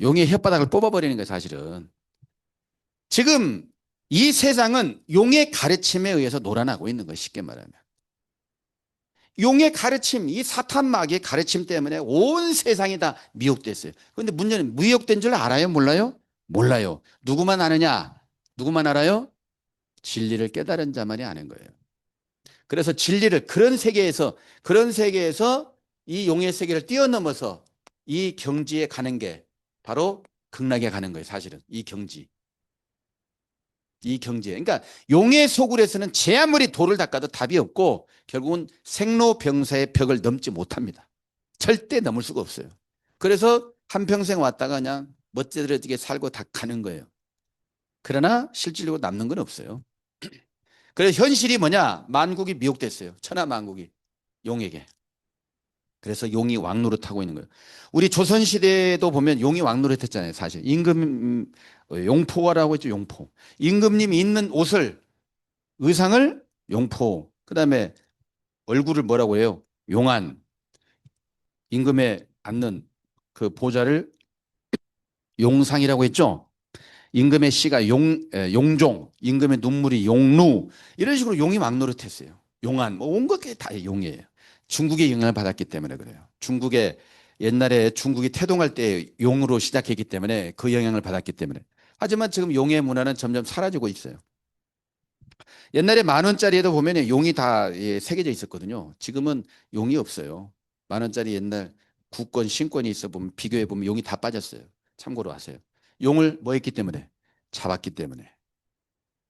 용의 혓바닥을 뽑아버리는 거예요, 사실은. 지금 이 세상은 용의 가르침에 의해서 놀아나고 있는 거예요, 쉽게 말하면. 용의 가르침, 이 사탄 마귀의 가르침 때문에 온 세상이 다 미혹됐어요. 그런데 문제는 미혹된 줄 알아요? 몰라요? 몰라요. 누구만 아느냐? 누구만 알아요? 진리를 깨달은 자만이 아는 거예요. 그래서 진리를 그런 세계에서 이 용의 세계를 뛰어넘어서 이 경지에 가는 게 바로 극락에 가는 거예요, 사실은. 이 경지. 이 경지에. 그러니까 용의 소굴에서는 제 아무리 돌을 닦아도 답이 없고 결국은 생로병사의 벽을 넘지 못합니다. 절대 넘을 수가 없어요. 그래서 한평생 왔다가 그냥 멋지게 살고 다 가는 거예요. 그러나 실질적으로 남는 건 없어요. 그래서 현실이 뭐냐? 만국이 미혹됐어요. 천하 만국이 용에게. 그래서 용이 왕노릇하고 있는 거예요. 우리 조선시대에도 보면 용이 왕노릇했잖아요. 사실 임금 용포화라고 했죠. 용포. 임금님이 입는 옷을 의상을 용포. 그다음에 얼굴을 뭐라고 해요? 용안. 임금에 앉는 그 보좌를 용상이라고 했죠. 임금의 씨가 용종, 임금의 눈물이 용루 이런 식으로 용이 왕노릇했어요. 용안 뭐 온 것이 다 용이에요. 중국의 영향을 받았기 때문에 그래요. 중국에 옛날에 중국이 태동할 때 용으로 시작했기 때문에 그 영향을 받았기 때문에. 하지만 지금 용의 문화는 점점 사라지고 있어요. 옛날에 10,000원짜리에도 보면 용이 다 새겨져 있었거든요. 지금은 용이 없어요. 10,000원짜리 옛날 국권, 신권이 있어 보면 비교해 보면 용이 다 빠졌어요. 참고로 하세요. 용을 뭐 했기 때문에? 잡았기 때문에.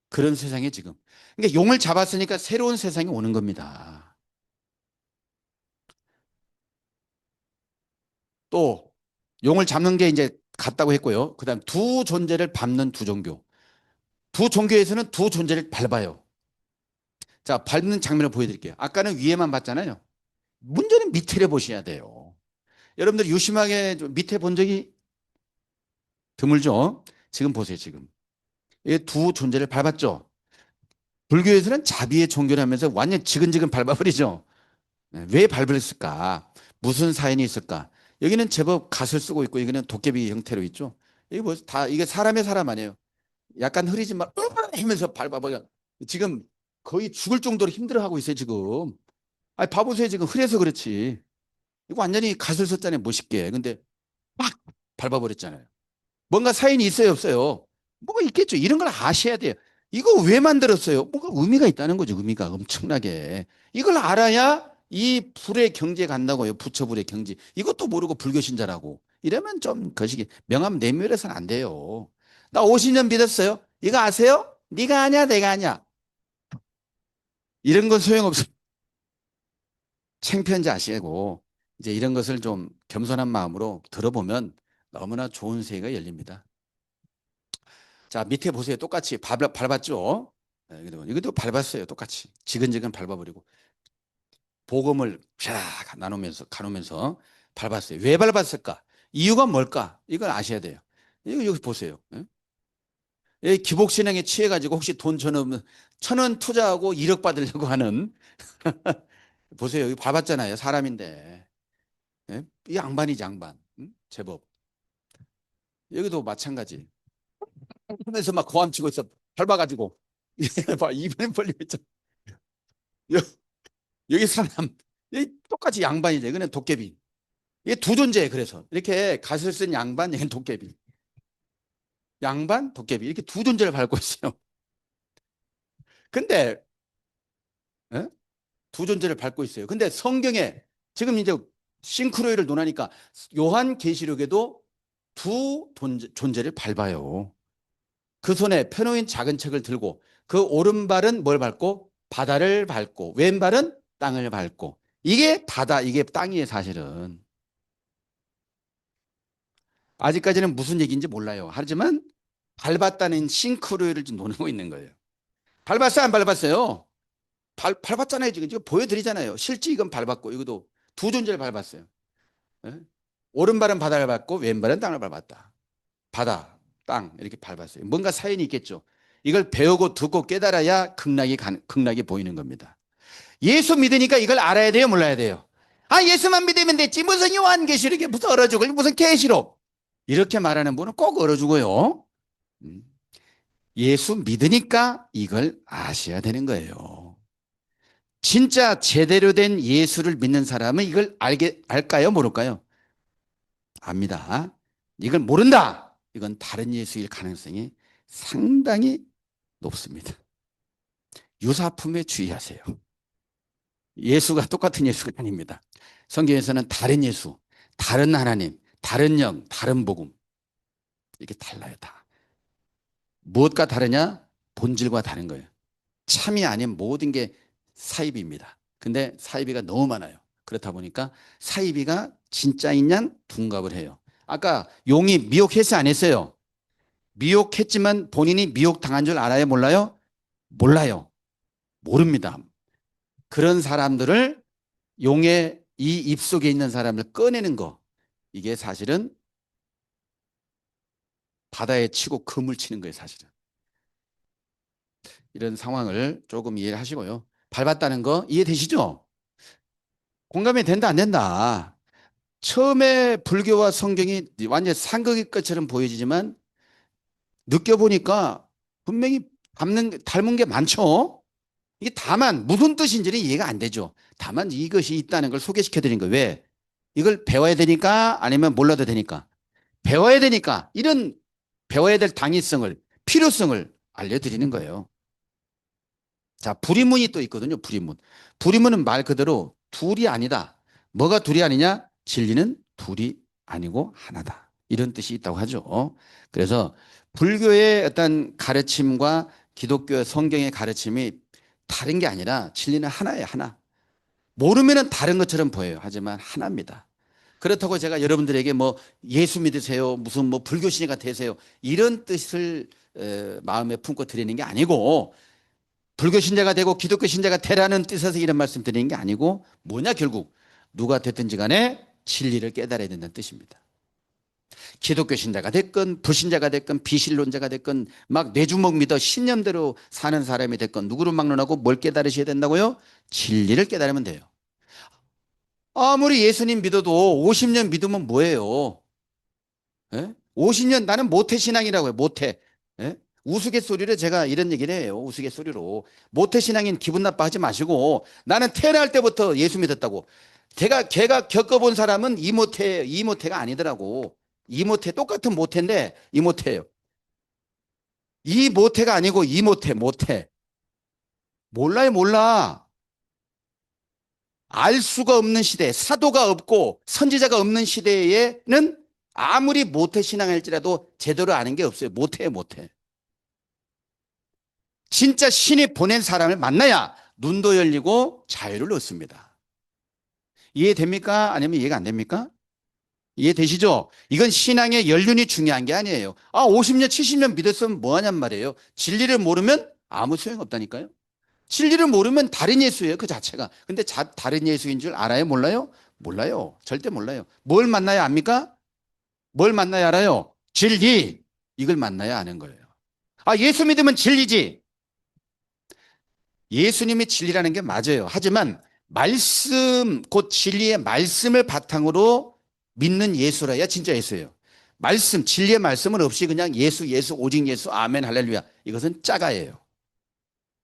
그런 세상에 지금. 그러니까 용을 잡았으니까 새로운 세상이 오는 겁니다. 또 용을 잡는 게 이제 같다고 했고요. 그다음 두 존재를 밟는 두 종교. 두 종교에서는 두 존재를 밟아요. 자, 밟는 장면을 보여드릴게요. 아까는 위에만 봤잖아요. 문제는 밑에를 보셔야 돼요. 여러분들 유심하게 밑에 본 적이 드물죠? 지금 보세요, 지금. 이 두 존재를 밟았죠? 불교에서는 자비의 종교를 하면서 완전 지근지근 밟아버리죠? 네, 왜 밟았을까? 무슨 사연이 있을까? 여기는 제법 갓을 쓰고 있고, 여기는 도깨비 형태로 있죠? 이게 뭐, 이게 사람의 사람 아니에요. 약간 흐리지만, 하면서 밟아버려. 지금 거의 죽을 정도로 힘들어하고 있어요, 지금. 아니, 봐보세요, 지금 흐려서 그렇지. 이거 완전히 갓을 썼잖아요, 멋있게. 근데 밟아버렸잖아요. 뭔가 사인이 있어요, 없어요? 뭐가 있겠죠. 이런 걸 아셔야 돼요. 이거 왜 만들었어요? 뭔가 의미가 있다는 거죠. 의미가 엄청나게. 이걸 알아야 이 불의 경지에 간다고요. 부처불의 경지. 이것도 모르고 불교 신자라고. 이러면 좀 거시기 명함 내밀어서는 안 돼요. 나 50년 믿었어요. 이거 아세요? 네가 아냐, 내가 아냐. 이런 건 소용없어. 창피한지 아시고 이제 이런 것을 좀 겸손한 마음으로 들어보면 너무나 좋은 세계가 열립니다. 자, 밑에 보세요. 똑같이 밟았죠? 네, 이것도 밟았어요. 똑같이. 지근지근 밟아버리고. 복음을 쫙 가누면서 밟았어요. 왜 밟았을까? 이유가 뭘까? 이걸 아셔야 돼요. 이거 여기 보세요. 예? 이 기복신앙에 취해가지고 혹시 돈 천원, 1,000원 투자하고 1억 받으려고 하는 보세요. 여기 밟았잖아요. 사람인데. 예? 이 양반이지, 양반. 응? 제법. 여기도 마찬가지. 하면서 막 고함 치고 있어. 밟아가지고. 봐, 입에 벌리고 있잖아. 여기 사람, 여기 똑같이 양반이죠. 이거는 도깨비. 이게 두 존재예요. 그래서 이렇게 갓을 쓴 양반, 여기는 도깨비. 양반, 도깨비 이렇게 두 존재를 밟고 있어요. 근데 예? 두 존재를 밟고 있어요. 근데 성경에 지금 이제 싱크로율을 논하니까 요한계시록에도 두 존재를 밟아요. 그 손에 펴놓인 작은 책을 들고 그 오른발은 뭘 밟고 바다를 밟고 왼발은 땅을 밟고 이게 바다 이게 땅이에요. 사실은 아직까지는 무슨 얘기인지 몰라요. 하지만 밟았다는 싱크로율을 지금 노리고 있는 거예요. 밟았어요, 안 밟았어요? 밟았잖아요. 지금 보여드리잖아요. 실제 이건 밟았고 이것도 두 존재를 밟았어요. 예? 오른발은 바다를 밟고 왼발은 땅을 밟았다. 바다, 땅 이렇게 밟았어요. 뭔가 사연이 있겠죠. 이걸 배우고 듣고 깨달아야 극락이 보이는 겁니다. 예수 믿으니까 이걸 알아야 돼요, 몰라야 돼요? 아, 예수만 믿으면 됐지. 무슨 요한계시록에 무슨 얼어 죽을 무슨 계시록. 이렇게 말하는 분은 꼭 얼어 죽어요. 음. 예수 믿으니까 이걸 아셔야 되는 거예요. 진짜 제대로 된 예수를 믿는 사람은 이걸 알까요? 모를까요? 압니다. 이걸 모른다. 이건 다른 예수일 가능성이 상당히 높습니다. 유사품에 주의하세요. 예수가 똑같은 예수가 아닙니다. 성경에서는 다른 예수, 다른 하나님, 다른 영, 다른 복음. 이게 달라요, 다. 무엇과 다르냐? 본질과 다른 거예요. 참이 아닌 모든 게 사이비입니다. 근데 사이비가 너무 많아요. 그렇다 보니까 사이비가 진짜인 양 둔갑을 해요. 아까 용이 미혹했어요, 안 했어요? 미혹했지만 본인이 미혹당한 줄 알아요, 몰라요? 몰라요. 모릅니다. 그런 사람들을 용의 이 입속에 있는 사람을 꺼내는 거. 이게 사실은 바다에 치고 금을 치는 거예요, 사실은. 이런 상황을 조금 이해를 하시고요. 밟았다는 거 이해되시죠? 공감이 된다, 안 된다. 처음에 불교와 성경이 완전 상극일 것처럼 보여지지만 느껴보니까 분명히 닮은 게 많죠? 이게 다만 무슨 뜻인지는 이해가 안 되죠. 다만 이것이 있다는 걸 소개시켜 드린 거예요. 왜? 이걸 배워야 되니까 아니면 몰라도 되니까? 배워야 되니까 이런 배워야 될 당위성을 필요성을 알려드리는 거예요. 자, 불의문이 또 있거든요. 불의문. 불의문은 말 그대로 둘이 아니다. 뭐가 둘이 아니냐? 진리는 둘이 아니고 하나다. 이런 뜻이 있다고 하죠. 그래서 불교의 어떤 가르침과 기독교 성경의 가르침이 다른 게 아니라 진리는 하나예요. 하나. 모르면은 다른 것처럼 보여요. 하지만 하나입니다. 그렇다고 제가 여러분들에게 뭐 예수 믿으세요. 무슨 뭐 불교 신자가 되세요. 이런 뜻을 마음에 품고 드리는 게 아니고 불교 신자가 되고 기독교 신자가 되라는 뜻에서 이런 말씀 드리는 게 아니고 뭐냐 결국 누가 됐든지 간에 진리를 깨달아야 된다는 뜻입니다. 기독교 신자가 됐건 불신자가 됐건 비신론자가 됐건 막 내 주먹 믿어 신념대로 사는 사람이 됐건 누구를 막론하고 뭘 깨달으셔야 된다고요? 진리를 깨달으면 돼요. 아무리 예수님 믿어도 50년 믿으면 뭐예요? 예? 50년 나는 모태신앙이라고 해요. 모태. 예? 우스갯소리를 제가 이런 얘기를 해요. 우스갯소리로. 모태신앙인 기분 나빠하지 마시고 나는 태어날 때부터 예수 믿었다고. 걔가 겪어본 사람은 이모태가 아니더라고. 이 모태, 똑같은 모태인데 이 모태예요. 이 모태가 아니고 이 모태, 모태. 몰라요, 몰라. 알 수가 없는 시대, 사도가 없고 선지자가 없는 시대에는 아무리 모태 신앙할지라도 제대로 아는 게 없어요. 모태예요, 모태. 진짜 신이 보낸 사람을 만나야 눈도 열리고 자유를 얻습니다. 이해됩니까? 아니면 이해가 안 됩니까? 이해되시죠? 이건 신앙의 연륜이 중요한 게 아니에요. 50년, 70년 믿었으면 뭐 하냔 말이에요. 진리를 모르면 아무 소용없다니까요. 진리를 모르면 다른 예수예요, 그 자체가. 근데 다른 예수인 줄 알아요? 몰라요? 몰라요. 절대 몰라요. 뭘 만나야 압니까? 뭘 만나야 알아요? 진리. 이걸 만나야 아는 거예요. 예수 믿으면 진리지. 예수님이 진리라는 게 맞아요. 하지만 말씀, 곧 진리의 말씀을 바탕으로 믿는 예수라야 진짜 예수예요. 말씀, 진리의 말씀은 없이 그냥 예수, 예수, 오직 예수, 아멘, 할렐루야. 이것은 짜가예요.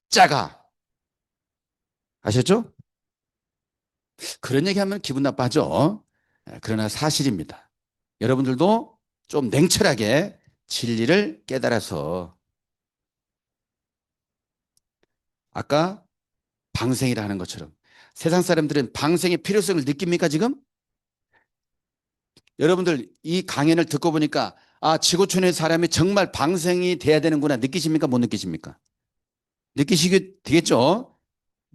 짜가. 아셨죠? 그런 얘기하면 기분 나빠하죠. 그러나 사실입니다. 여러분들도 좀 냉철하게 진리를 깨달아서 아까 방생이라 하는 것처럼 세상 사람들은 방생의 필요성을 느낍니까 지금? 여러분들 이 강연을 듣고 보니까 지구촌의 사람이 정말 방생이 돼야 되는구나 느끼십니까? 못 느끼십니까? 느끼시게 되겠죠?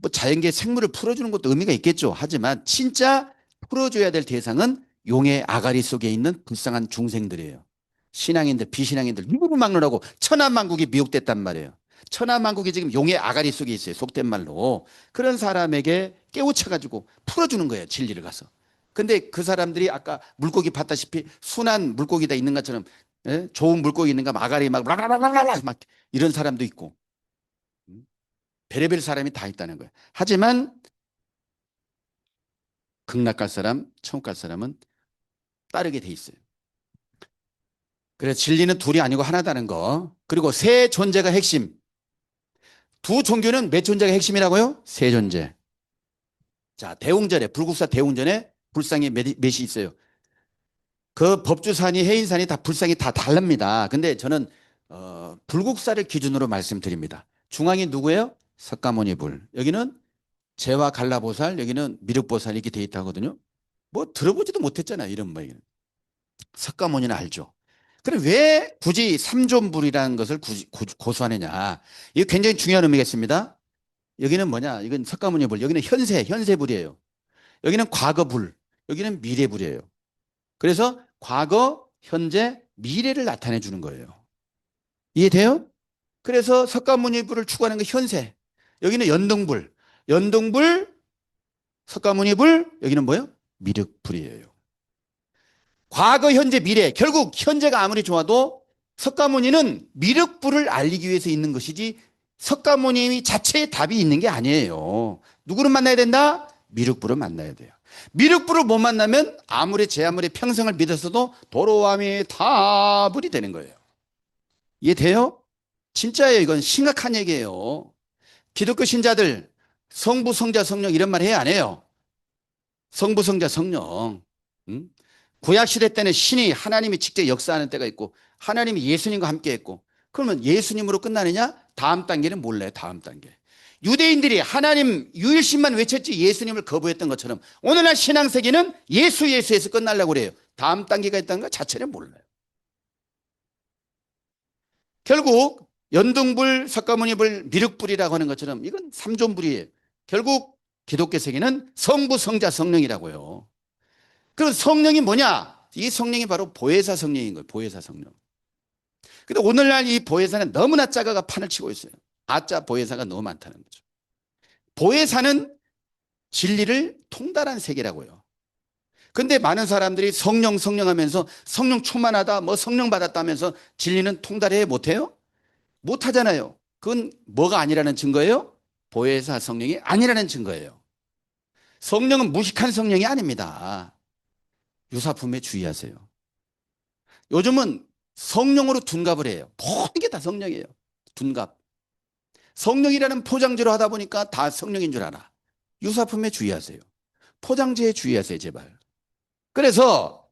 뭐 자연계 생물을 풀어주는 것도 의미가 있겠죠. 하지만 진짜 풀어줘야 될 대상은 용의 아가리 속에 있는 불쌍한 중생들이에요. 신앙인들, 비신앙인들 누구를 막느라고 천하만국이 미혹됐단 말이에요. 천하만국이 지금 용의 아가리 속에 있어요. 속된 말로. 그런 사람에게 깨우쳐가지고 풀어주는 거예요. 진리를 가서. 근데 그 사람들이 아까 물고기 봤다시피 순한 물고기다 있는 것처럼 좋은 물고기 있는가 아가리 막 라라라라라 막 이런 사람도 있고 별의별 사람이 다 있다는 거예요. 하지만 극락 갈 사람, 천국 갈 사람은 따르게 돼 있어요. 그래서 진리는 둘이 아니고 하나다는 거. 그리고 세 존재가 핵심. 두 종교는 몇 존재가 핵심이라고요? 세 존재. 자, 대웅전에, 불국사 대웅전에 불상이 몇이 있어요. 그 법주산이, 해인산이 다 불상이 다 다릅니다. 근데 저는 불국사를 기준으로 말씀드립니다. 중앙이 누구예요? 석가모니 불. 여기는 제와 갈라보살, 여기는 미륵보살 이렇게 돼 있다거든요. 뭐 들어보지도 못했잖아요. 이런 뭐. 석가모니는 알죠. 그럼 왜 굳이 삼존불이라는 것을 고수하느냐. 이거 굉장히 중요한 의미가 있습니다. 여기는 뭐냐. 이건 석가모니 불. 여기는 현세불이에요. 여기는 과거불. 여기는 미래불이에요. 그래서 과거, 현재, 미래를 나타내 주는 거예요. 이해돼요? 그래서 석가모니 불을 추구하는 게 현세. 여기는 연등불. 연등불, 석가모니 불, 여기는 뭐예요? 미륵불이에요. 과거, 현재, 미래. 결국 현재가 아무리 좋아도 석가모니는 미륵불을 알리기 위해서 있는 것이지 석가모니 자체의 답이 있는 게 아니에요. 누구를 만나야 된다? 미륵불을 만나야 돼요. 미륵불을 못 만나면 아무리 평생을 믿었어도 도로함이 타불이 되는 거예요. 이해돼요? 진짜예요. 이건 심각한 얘기예요. 기독교 신자들 성부, 성자, 성령 이런 말 해야 안 해요? 성부, 성자, 성령. 응? 구약시대 때는 신이 하나님이 직접 역사하는 때가 있고 하나님이 예수님과 함께 했고 그러면 예수님으로 끝나느냐? 다음 단계는 몰라요. 다음 단계. 유대인들이 하나님 유일신만 외쳤지 예수님을 거부했던 것처럼 오늘날 신앙세계는 예수에서 끝나려고 그래요. 다음 단계가 있다는 것 자체를 몰라요. 결국 연등불, 석가모니불, 미륵불이라고 하는 것처럼 이건 삼존불이에요. 결국 기독교 세계는 성부, 성자, 성령이라고요. 그 성령이 뭐냐? 이 성령이 바로 보혜사 성령인 거예요. 보혜사 성령. 근데 오늘날 이 보혜사는 너무나 작아가 판을 치고 있어요. 아짜 보혜사가 너무 많다는 거죠. 보혜사는 진리를 통달한 세계라고요. 근데 많은 사람들이 성령 하면서 성령 충만하다, 뭐 성령 받았다면서 진리는 통달해 못해요? 못하잖아요. 그건 뭐가 아니라는 증거예요? 보혜사 성령이 아니라는 증거예요. 성령은 무식한 성령이 아닙니다. 유사품에 주의하세요. 요즘은 성령으로 둔갑을 해요. 모든 게 다 성령이에요. 둔갑. 성령이라는 포장지로 하다 보니까 다 성령인 줄 알아. 유사품에 주의하세요. 포장지에 주의하세요, 제발. 그래서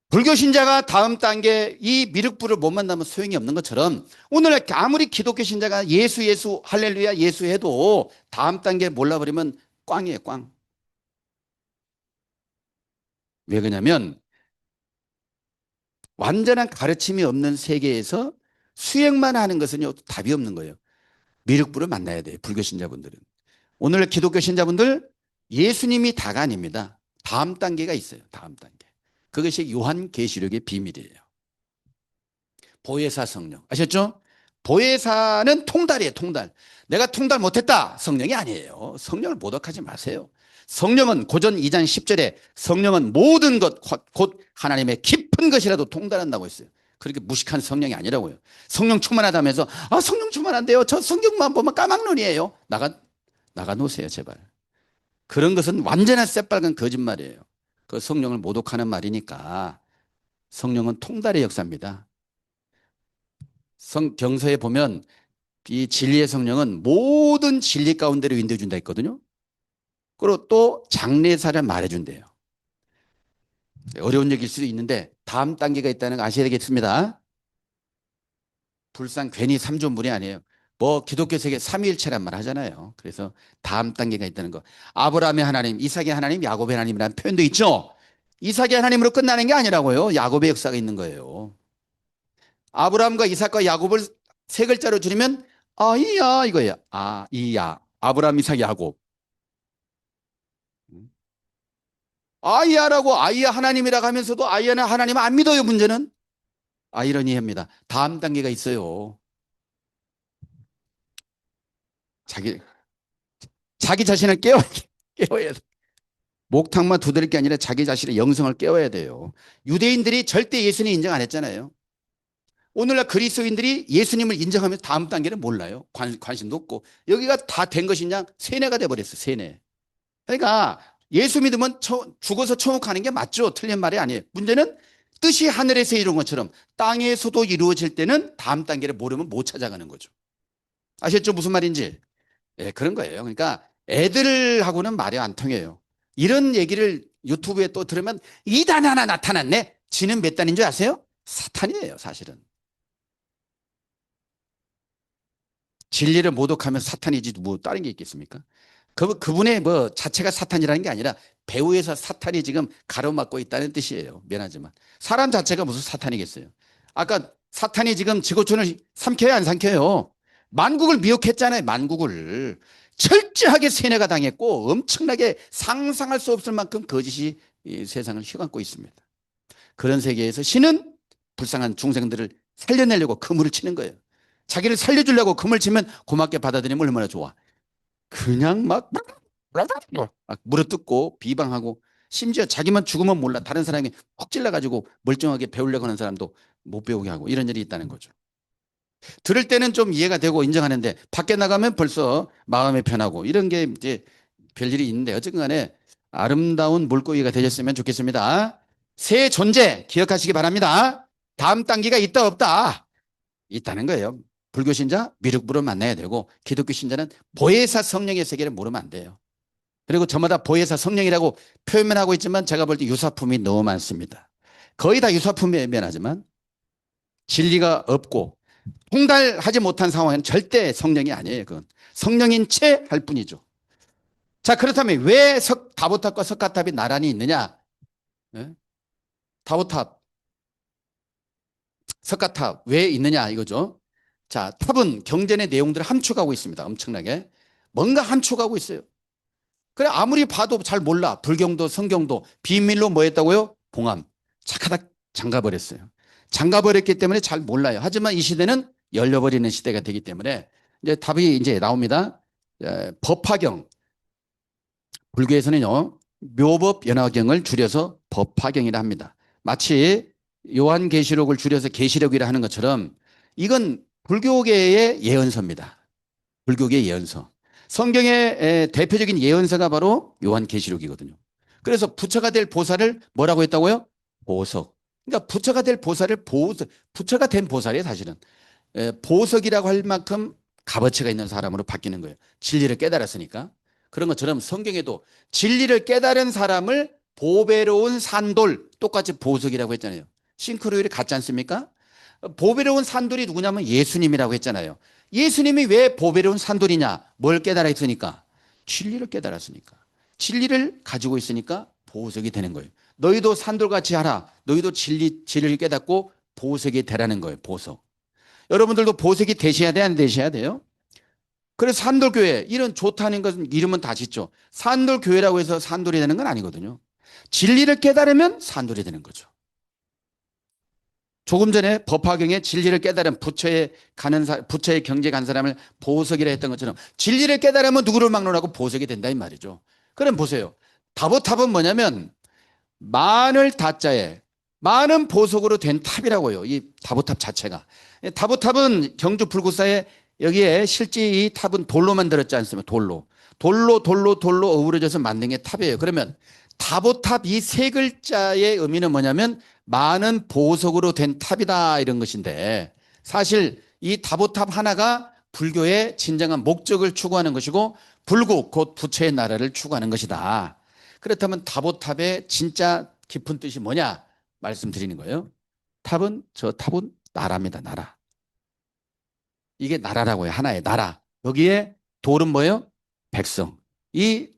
불교 신자가 다음 단계 이 미륵불을 못 만나면 소용이 없는 것처럼 오늘 아무리 기독교 신자가 예수 예수 할렐루야 예수 해도 다음 단계 몰라버리면 꽝이에요, 꽝. 왜 그러냐면 완전한 가르침이 없는 세계에서 수행만 하는 것은요 답이 없는 거예요. 미륵불을 만나야 돼요, 불교 신자분들은. 오늘 기독교 신자분들 예수님이 다가 아닙니다. 다음 단계가 있어요. 다음 단계. 그것이 요한계시록의 비밀이에요. 보혜사 성령. 아셨죠? 보혜사는 통달이에요, 통달. 내가 통달 못했다. 성령이 아니에요. 성령을 모독하지 마세요. 성령은 고전 2장 10절에 성령은 모든 것, 곧 하나님의 깊은 것이라도 통달한다고 했어요. 그렇게 무식한 성령이 아니라고요. 성령 충만하다면서, 아, 성령 충만한데요. 저 성경만 보면 까막눈이에요. 나가 놓으세요, 제발. 그런 것은 완전한 새빨간 거짓말이에요. 그 성령을 모독하는 말이니까 성령은 통달의 역사입니다. 경서에 보면 이 진리의 성령은 모든 진리 가운데로 인도해준다 했거든요. 그리고 또 장래사를 말해준대요. 어려운 얘기일 수도 있는데 다음 단계가 있다는 거 아셔야 되겠습니다. 불상 괜히 삼존문이 아니에요. 뭐 기독교 세계 삼위일체란 말 하잖아요. 그래서 다음 단계가 있다는 거. 아브라함의 하나님, 이삭의 하나님, 야곱의 하나님이라는 표현도 있죠. 이삭의 하나님으로 끝나는 게 아니라고요. 야곱의 역사가 있는 거예요. 아브라함과 이삭과 야곱을 세 글자로 줄이면 아이야 이거예요. 아이야. 아브라함, 이삭, 야곱. 아이야라고 아이야 하나님이라고 하면서도 아이야는 하나님 안 믿어요. 문제는 아이러니합니다. 다음 단계가 있어요. 자기 자신을 깨워야 돼. 목탁만 두드릴 게 아니라 자기 자신의 영성을 깨워야 돼요. 유대인들이 절대 예수님 인정 안 했잖아요. 오늘날 그리스도인들이 예수님을 인정하면서 다음 단계는 몰라요. 관심도 없고. 여기가 다 된 것이냐? 세뇌가 돼버렸어, 세뇌. 그러니까 예수 믿으면 죽어서 천국 가는 게 맞죠. 틀린 말이 아니에요. 문제는 뜻이 하늘에서 이룬 것처럼 땅에서도 이루어질 때는 다음 단계를 모르면 못 찾아가는 거죠. 아셨죠? 무슨 말인지? 예, 그런 거예요. 그러니까 애들하고는 말이 안 통해요. 이런 얘기를 유튜브에 또 들으면 이단 하나 나타났네. 지는 몇 단인 줄 아세요? 사탄이에요, 사실은. 진리를 모독하면 사탄이지 뭐 다른 게 있겠습니까? 그분의 뭐 자체가 사탄이라는 게 아니라 배후에서 사탄이 지금 가로막고 있다는 뜻이에요. 미안하지만. 사람 자체가 무슨 사탄이겠어요. 아까 사탄이 지금 지구촌을 삼켜요, 안 삼켜요? 만국을 미혹했잖아요, 만국을. 철저하게 세뇌가 당했고 엄청나게 상상할 수 없을 만큼 거짓이 이 세상을 휘감고 있습니다. 그런 세계에서 신은 불쌍한 중생들을 살려내려고 그물을 치는 거예요. 자기를 살려주려고 그물 치면 고맙게 받아들이면 얼마나 좋아. 그냥 막 물어뜯고 비방하고 심지어 자기만 죽으면 몰라 다른 사람이 콕 찔러가지고 멀쩡하게 배우려고 하는 사람도 못 배우게 하고 이런 일이 있다는 거죠. 들을 때는 좀 이해가 되고 인정하는데 밖에 나가면 벌써 마음이 편하고 이런 게 이제 별일이 있는데 어쨌든 간에 아름다운 물고기가 되셨으면 좋겠습니다. 새 존재 기억하시기 바랍니다. 다음 단계가 있다 없다? 있다는 거예요. 불교 신자 미륵불을 만나야 되고 기독교 신자는 보혜사 성령의 세계를 모르면 안 돼요. 그리고 저마다 보혜사 성령이라고 표현만 하고 있지만 제가 볼 때 유사품이 너무 많습니다. 거의 다 유사품에 면하지만 진리가 없고 통달하지 못한 상황에는 절대 성령이 아니에요. 그건 성령인 채 할 뿐이죠. 자, 그렇다면 왜 다보탑과 석가탑이 나란히 있느냐? 네? 다보탑, 석가탑 왜 있느냐 이거죠. 자, 탑은 경전의 내용들을 함축하고 있습니다. 엄청나게. 뭔가 함축하고 있어요. 그래, 아무리 봐도 잘 몰라. 불경도, 성경도 비밀로 뭐 했다고요? 봉함. 착하다 잠가버렸어요. 잠가버렸기 때문에 잘 몰라요. 하지만 이 시대는 열려버리는 시대가 되기 때문에 이제 답이 이제 나옵니다. 법화경. 불교에서는요, 묘법 연화경을 줄여서 법화경이라 합니다. 마치 요한계시록을 줄여서 계시록이라 하는 것처럼 이건 불교계의 예언서입니다. 불교계의 예언서. 성경의 대표적인 예언서가 바로 요한계시록이거든요. 그래서 부처가 될 보살을 뭐라고 했다고요? 보석. 그러니까 부처가 될 보살을 부처가 된 보살이에요, 사실은. 보석이라고 할 만큼 값어치가 있는 사람으로 바뀌는 거예요. 진리를 깨달았으니까. 그런 것처럼 성경에도 진리를 깨달은 사람을 보배로운 산돌 똑같이 보석이라고 했잖아요. 싱크로율이 같지 않습니까? 보배로운 산돌이 누구냐면 예수님이라고 했잖아요. 예수님이 왜 보배로운 산돌이냐? 뭘 깨달아 있으니까? 진리를 깨달았으니까. 진리를 가지고 있으니까 보석이 되는 거예요. 너희도 산돌같이 하라. 너희도 진리를 깨닫고 보석이 되라는 거예요. 보석. 여러분들도 보석이 되셔야 돼, 안 되셔야 돼요? 그래서 산돌교회, 이런 좋다는 것은 이름은 다 짓죠. 산돌교회라고 해서 산돌이 되는 건 아니거든요. 진리를 깨달으면 산돌이 되는 거죠. 조금 전에 법화경에 진리를 깨달은 부처의 경제 간 사람을 보석이라 했던 것처럼 진리를 깨달으면 누구를 막론하고 보석이 된다 이 말이죠. 그럼 보세요. 다보탑은 뭐냐면 만을 다자에 많은 보석으로 된 탑이라고요. 이 다보탑 자체가. 다보탑은 경주 불구사에 여기에 실제 이 탑은 돌로 만들었지 않습니까? 돌로 어우러져서 만든 게 탑이에요. 그러면 다보탑 이 세 글자의 의미는 뭐냐면 많은 보석으로 된 탑이다 이런 것인데 사실 이 다보탑 하나가 불교의 진정한 목적을 추구하는 것이고 불국 곧 부처의 나라를 추구하는 것이다. 그렇다면 다보탑의 진짜 깊은 뜻이 뭐냐 말씀드리는 거예요. 탑은 나라입니다. 나라. 이게 나라라고 해요. 하나의 나라. 여기에 돌은 뭐예요? 백성. 이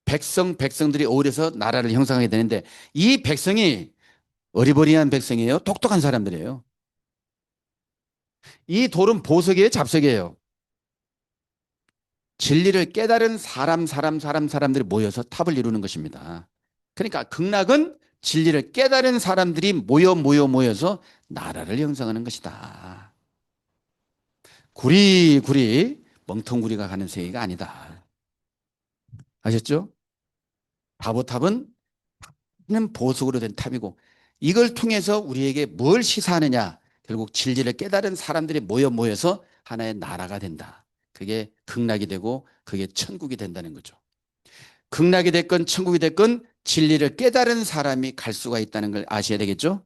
백성들이 어울려서 나라를 형성하게 되는데 이 백성이 어리버리한 백성이에요. 똑똑한 사람들이에요. 이 돌은 보석이에요. 잡석이에요. 진리를 깨달은 사람들이 모여서 탑을 이루는 것입니다. 그러니까 극락은 진리를 깨달은 사람들이 모여서 나라를 형성하는 것이다. 구리 멍텅구리가 가는 세계가 아니다. 아셨죠? 다보탑은 보석으로 된 탑이고 이걸 통해서 우리에게 뭘 시사하느냐? 결국 진리를 깨달은 사람들이 모여서 하나의 나라가 된다. 그게 극락이 되고 그게 천국이 된다는 거죠. 극락이 됐건 천국이 됐건 진리를 깨달은 사람이 갈 수가 있다는 걸 아셔야 되겠죠?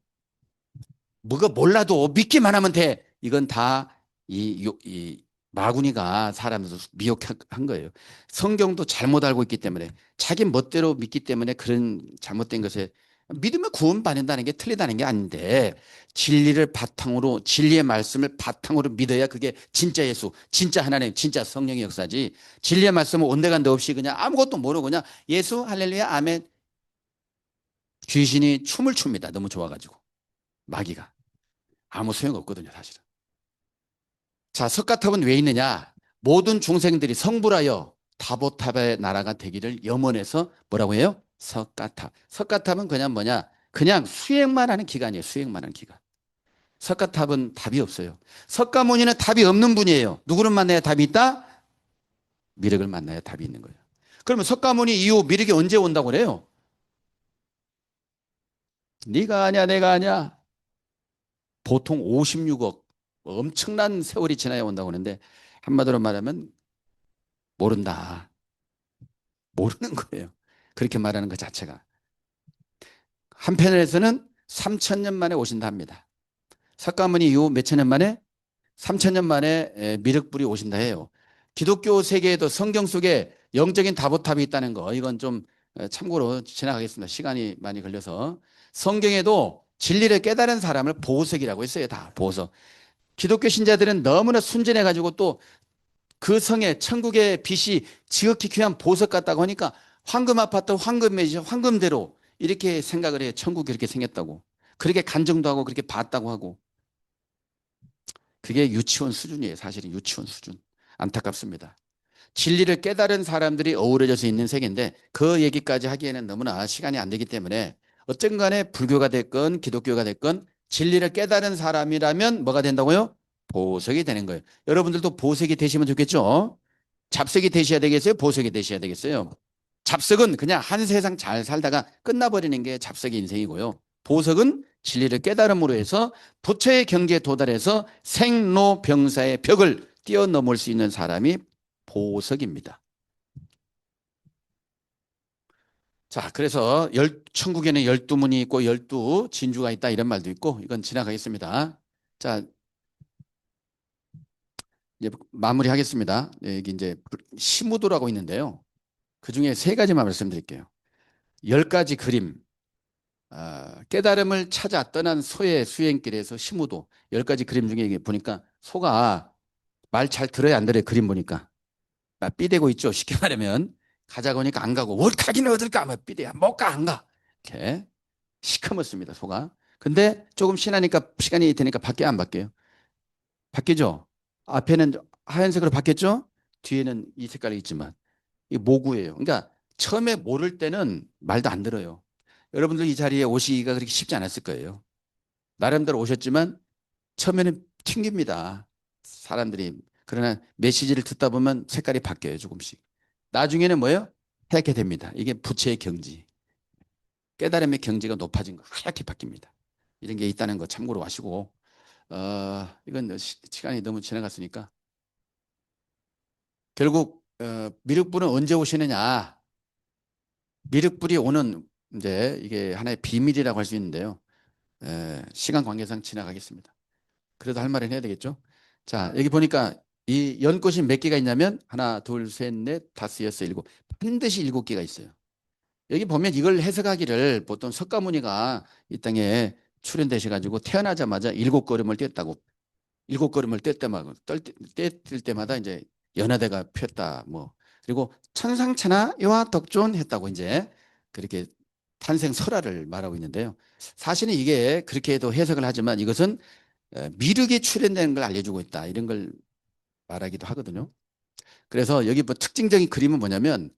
뭐가 몰라도 믿기만 하면 돼. 이건 다 이 마구니가 사람들 미혹한 거예요. 성경도 잘못 알고 있기 때문에 자기 멋대로 믿기 때문에 그런 잘못된 것에 믿으면 구원받는다는 게 틀리다는 게 아닌데 진리를 바탕으로 진리의 말씀을 바탕으로 믿어야 그게 진짜 예수, 진짜 하나님, 진짜 성령의 역사지. 진리의 말씀은 온데간데 없이 그냥 아무것도 모르고 그냥 예수 할렐루야 아멘 귀신이 춤을 춥니다. 너무 좋아가지고 마귀가 아무 소용없거든요 사실은. 자, 석가탑은 왜 있느냐? 모든 중생들이 성불하여 다보탑의 나라가 되기를 염원해서 뭐라고 해요? 석가탑. 석가탑은 그냥 뭐냐? 그냥 수행만 하는 기관이에요. 수행만 하는 기관. 석가탑은 답이 없어요. 석가모니는 답이 없는 분이에요. 누구를 만나야 답이 있다? 미륵을 만나야 답이 있는 거예요. 그러면 석가모니 이후 미륵이 언제 온다고 그래요? 네가 아냐 내가 아냐? 보통 56억 엄청난 세월이 지나야 온다고 하는데 한마디로 말하면 모른다. 모르는 거예요. 그렇게 말하는 것 자체가. 한편에서는 3,000년 만에 오신다 합니다. 석가모니 이후 몇천 년 만에? 3,000년 만에 미륵불이 오신다 해요. 기독교 세계에도 성경 속에 영적인 다보탑이 있다는 거 이건 좀 참고로 지나가겠습니다. 시간이 많이 걸려서. 성경에도 진리를 깨달은 사람을 보석이라고 했어요. 다 보석. 기독교 신자들은 너무나 순진해가지고 또 그 성에 천국의 빛이 지극히 귀한 보석 같다고 하니까 황금 아파트 황금대로 이렇게 생각을 해요. 천국이 그렇게 생겼다고. 그렇게 간증도 하고 그렇게 봤다고 하고. 그게 유치원 수준이에요. 사실은 유치원 수준. 안타깝습니다. 진리를 깨달은 사람들이 어우러져서 있는 세계인데 그 얘기까지 하기에는 너무나 시간이 안 되기 때문에 어쨌든 간에 불교가 됐건 기독교가 됐건 진리를 깨달은 사람이라면 뭐가 된다고요? 보석이 되는 거예요. 여러분들도 보석이 되시면 좋겠죠? 잡석이 되셔야 되겠어요? 보석이 되셔야 되겠어요? 잡석은 그냥 한 세상 잘 살다가 끝나버리는 게 잡석의 인생이고요. 보석은 진리를 깨달음으로 해서 부처의 경지에 도달해서 생로병사의 벽을 뛰어넘을 수 있는 사람이 보석입니다. 자, 그래서 천국에는 12문이 있고 12진주가 있다 이런 말도 있고 이건 지나가겠습니다. 자, 이제 마무리하겠습니다. 여기 이제 시무도라고 있는데요. 그 중에 세 가지만 말씀드릴게요. 10가지 그림, 깨달음을 찾아 떠난 소의 수행길에서 심우도 10가지 그림 중에 이게 보니까 소가 말 잘 들어야 안 들어요. 그림 보니까. 삐대고 있죠. 쉽게 말하면. 가자고 하니까 안 가고, 뭘 가기는 어딜 가? 뭐 삐대야. 못 가, 안 가. 이렇게 시커멓습니다, 소가. 근데 조금 지나니까 시간이 되니까 바뀌어요, 안 바뀌어요? 바뀌죠? 앞에는 하얀색으로 바뀌었죠? 뒤에는 이 색깔이 있지만. 이게 모구예요. 그러니까 처음에 모를 때는 말도 안 들어요. 여러분들 이 자리에 오시기가 그렇게 쉽지 않았을 거예요. 나름대로 오셨지만 처음에는 튕깁니다. 사람들이. 그러나 메시지를 듣다 보면 색깔이 바뀌어요, 조금씩. 나중에는 뭐예요? 하얗게 됩니다. 이게 부채의 경지. 깨달음의 경지가 높아진 거 하얗게 바뀝니다. 이런 게 있다는 거 참고로 하시고, 이건 시간이 너무 지나갔으니까. 결국, 미륵불은 언제 오시느냐. 미륵불이 오는 이제 이게 하나의 비밀이라고 할 수 있는데요. 시간 관계상 지나가겠습니다. 그래도 할 말은 해야 되겠죠. 자, 여기 보니까 이 연꽃이 몇 개가 있냐면 하나, 둘, 셋, 넷, 다섯, 여섯, 일곱. 반드시 7개가 있어요. 여기 보면 이걸 해석하기를 보통 석가모니가 이 땅에 출현되셔가지고 태어나자마자 7걸음을 뗐다고. 7걸음을 뗄 때마다 뗄 때마다 이제 연화대가 폈다. 뭐 그리고 천상천하와 덕존 했다고 이제 그렇게 탄생 설화를 말하고 있는데요. 사실은 이게 그렇게 해도 해석을 하지만 이것은 미륵이 출현되는 걸 알려주고 있다. 이런 걸 말하기도 하거든요. 그래서 여기 뭐 특징적인 그림은 뭐냐면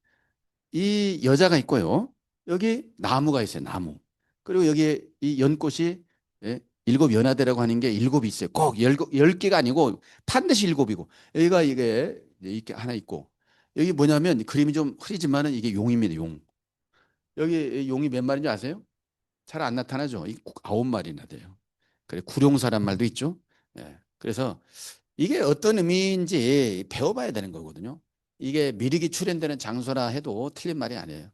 이 여자가 있고요. 여기 나무가 있어요. 나무. 그리고 여기에 이 연꽃이 예, 7연화대라고 하는 게 7이 있어요. 꼭 10개가 아니고 반드시 7이고 여기가 이게 이렇게 하나 있고 여기 뭐냐면 그림이 좀 흐리지만은 이게 용입니다. 용. 여기 용이 몇 마리인지 아세요? 잘 안 나타나죠. 이 9마리나 돼요. 그래 구룡사란 말도 있죠. 예. 그래서 이게 어떤 의미인지 배워봐야 되는 거거든요. 이게 미륵이 출현되는 장소라 해도 틀린 말이 아니에요.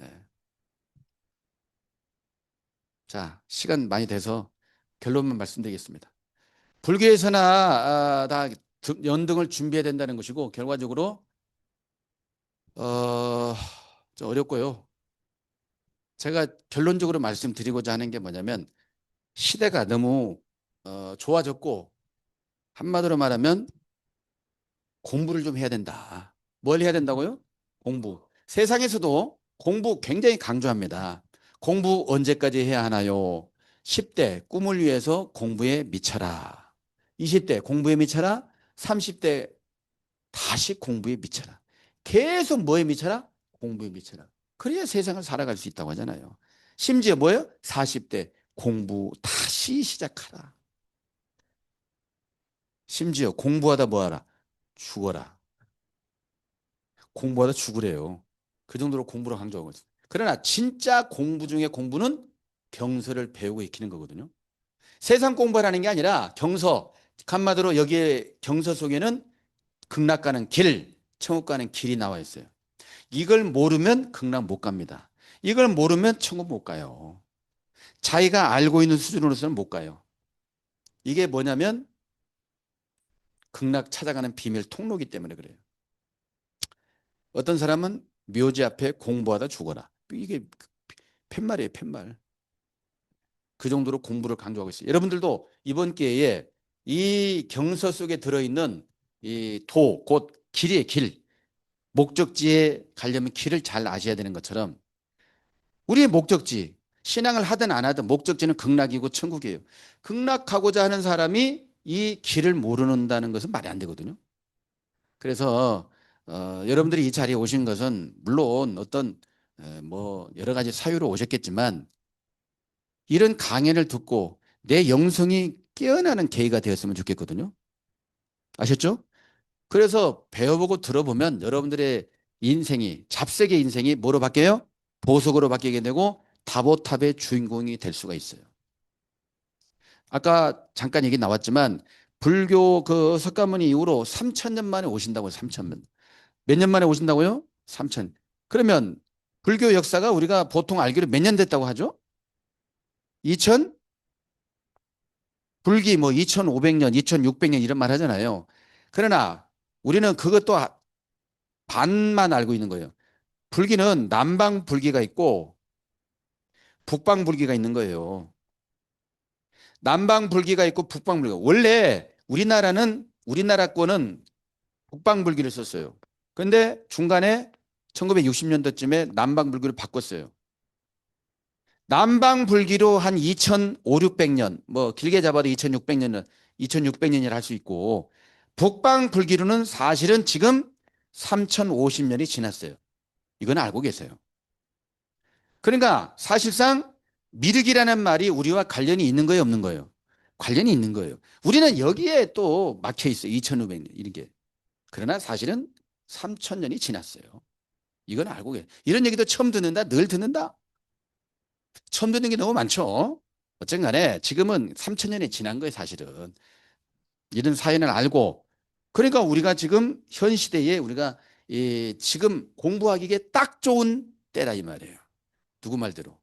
예. 자, 시간 많이 돼서 결론만 말씀드리겠습니다. 불교에서나 다 연등을 준비해야 된다는 것이고 결과적으로 어, 좀 어렵고요. 제가 결론적으로 말씀드리고자 하는 게 뭐냐면 시대가 너무 좋아졌고 한마디로 말하면 공부를 좀 해야 된다. 뭘 해야 된다고요? 공부. 세상에서도 공부 굉장히 강조합니다. 공부 언제까지 해야 하나요? 10대 꿈을 위해서 공부에 미쳐라. 20대 공부에 미쳐라. 30대 다시 공부에 미쳐라. 계속 뭐에 미쳐라? 공부에 미쳐라. 그래야 세상을 살아갈 수 있다고 하잖아요. 심지어 뭐예요? 40대 공부 다시 시작하라. 심지어 공부하다 뭐하라? 죽어라. 공부하다 죽으래요. 그 정도로 공부를 강조하고 있어요. 그러나 진짜 공부 중에 공부는 경서를 배우고 익히는 거거든요. 세상 공부라는 게 아니라 경서, 한마디로 여기에 경서 속에는 극락 가는 길, 천국 가는 길이 나와 있어요. 이걸 모르면 극락 못 갑니다. 이걸 모르면 천국 못 가요. 자기가 알고 있는 수준으로서는 못 가요. 이게 뭐냐면 극락 찾아가는 비밀 통로이기 때문에 그래요. 어떤 사람은 묘지 앞에 공부하다 죽어라. 이게 팻말이에요, 팻말. 그 정도로 공부를 강조하고 있어요. 여러분들도 이번 기회에 이 경서 속에 들어있는 이 도, 곧 길이에요, 길. 목적지에 가려면 길을 잘 아셔야 되는 것처럼 우리의 목적지, 신앙을 하든 안 하든 목적지는 극락이고 천국이에요. 극락하고자 하는 사람이 이 길을 모르는다는 것은 말이 안 되거든요. 그래서 여러분들이 이 자리에 오신 것은 물론 어떤 뭐 여러 가지 사유로 오셨겠지만 이런 강연을 듣고 내 영성이 깨어나는 계기가 되었으면 좋겠거든요. 아셨죠? 그래서 배워보고 들어보면 여러분들의 인생이 잡색의 인생이 뭐로 바뀌어요? 보석으로 바뀌게 되고 다보탑의 주인공이 될 수가 있어요. 아까 잠깐 얘기 나왔지만 불교 그 석가모니 이후로 3,000년 만에 오신다고요. 3,000년. 몇 년 만에 오신다고요? 3천. 그러면 불교 역사가 우리가 보통 알기로 몇 년 됐다고 하죠? 2000? 불기 뭐 2500년, 2600년 이런 말 하잖아요. 그러나 우리는 그것도 반만 알고 있는 거예요. 불기는 남방 불기가 있고 북방불기가 있는 거예요. 남방불기가 있고 북방불기가. 원래 우리나라권은 북방불기를 썼어요. 근데 중간에 1960년도쯤에 남방불기로 바꿨어요. 남방불기로 한 2500, 600년, 뭐 길게 잡아도 2600년은 2600년이라 할 수 있고 북방불기로는 사실은 지금 3050년이 지났어요. 이건 알고 계세요. 그러니까 사실상 미륵이라는 말이 우리와 관련이 있는 거예요, 없는 거예요? 관련이 있는 거예요. 우리는 여기에 또 막혀 있어요. 2500년 이렇게. 그러나 사실은 3000년이 지났어요. 이건 알고 계세요. 이런 얘기도 처음 듣는다, 늘 듣는다. 처음 듣는 게 너무 많죠. 어쨌든 간에 지금은 3000년이 지난 거예요, 사실은. 이런 사연을 알고. 그러니까 우리가 지금 현 시대에 우리가 지금 공부하기에 딱 좋은 때다 이 말이에요. 누구 말대로.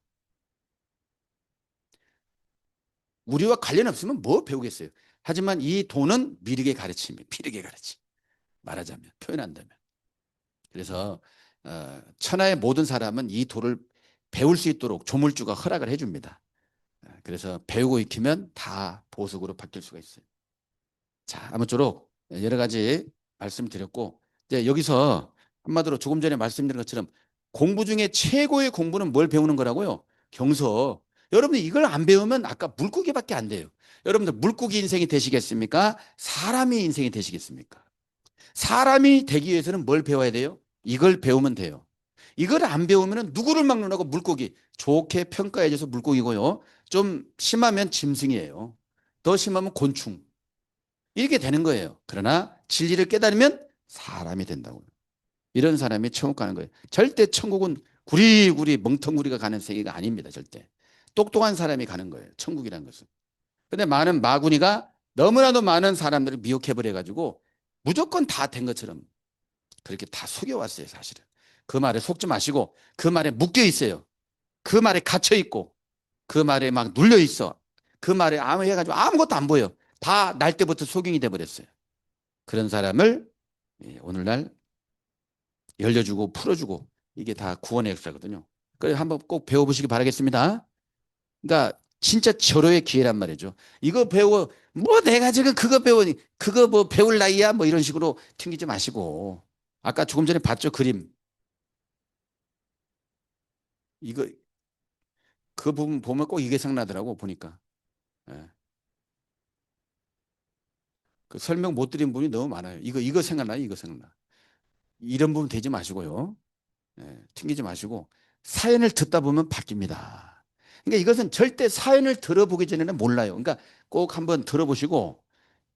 우리와 관련 없으면 뭐 배우겠어요. 하지만 이 도는 미륵의 가르침이에요. 피륵의 가르침. 말하자면, 표현한다면. 그래서 천하의 모든 사람은 이 도를 배울 수 있도록 조물주가 허락을 해줍니다. 그래서 배우고 익히면 다 보석으로 바뀔 수가 있어요. 자, 아무쪼록 여러 가지 말씀드렸고 이제 여기서 한마디로 조금 전에 말씀드린 것처럼 공부 중에 최고의 공부는 뭘 배우는 거라고요? 경서. 여러분들 이걸 안 배우면 아까 물고기밖에 안 돼요. 여러분들 물고기 인생이 되시겠습니까? 사람의 인생이 되시겠습니까? 사람이 되기 위해서는 뭘 배워야 돼요? 이걸 배우면 돼요. 이걸 안 배우면 누구를 막론하고 물고기. 좋게 평가해줘서 물고기고요. 좀 심하면 짐승이에요. 더 심하면 곤충. 이렇게 되는 거예요. 그러나 진리를 깨달으면 사람이 된다고요. 이런 사람이 천국 가는 거예요. 절대 천국은 구리구리 멍텅구리가 가는 세계가 아닙니다. 절대. 똑똑한 사람이 가는 거예요. 천국이라는 것은. 근데 많은 마구니가 너무나도 많은 사람들을 미혹해버려가지고 무조건 다 된 것처럼 그렇게 다 속여왔어요. 사실은. 그 말에 속지 마시고 그 말에 묶여 있어요. 그 말에 갇혀 있고 그 말에 막 눌려 있어. 그 말에 아무 해가지고 아무것도 안 보여. 다 날 때부터 속용이 돼버렸어요. 그런 사람을 오늘날 열려주고 풀어주고 이게 다 구원의 역사거든요. 그래서 한번 꼭 배워보시기 바라겠습니다. 그러니까 진짜 절호의 기회란 말이죠. 이거 배워 뭐 내가 지금 그거 배우니 그거 뭐 배울 나이야 뭐 이런 식으로 튕기지 마시고 아까 조금 전에 봤죠 그림 이거 그 부분 보면 꼭 이게 생각나더라고 보니까 예. 그 설명 못 드린 분이 너무 많아요. 이거 생각나요 이거 생각나. 이런 부분 되지 마시고요. 예, 튕기지 마시고 사연을 듣다 보면 바뀝니다. 그러니까 이것은 절대 사연을 들어보기 전에는 몰라요. 그러니까 꼭 한번 들어보시고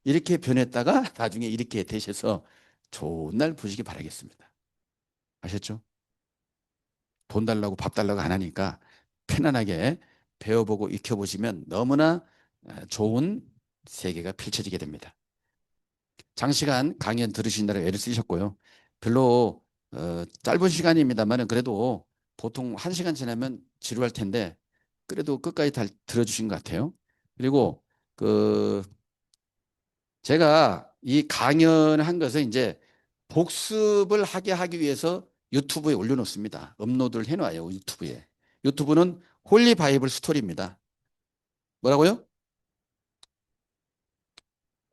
이렇게 변했다가 나중에 이렇게 되셔서 좋은 날 보시기 바라겠습니다. 아셨죠? 돈 달라고 밥 달라고 안 하니까 편안하게 배워보고 익혀보시면 너무나 좋은 세계가 펼쳐지게 됩니다. 장시간 강연 들으신다고 애를 쓰셨고요. 별로 짧은 시간입니다만 그래도 보통 1시간 지나면 지루할 텐데 그래도 끝까지 다 들어주신 것 같아요. 그리고 그 제가 이 강연을 한 것은 이제 복습을 하게 하기 위해서 유튜브에 올려놓습니다. 업로드를 해놔요. 유튜브에. 유튜브는 홀리 바이블 스토리입니다. 뭐라고요?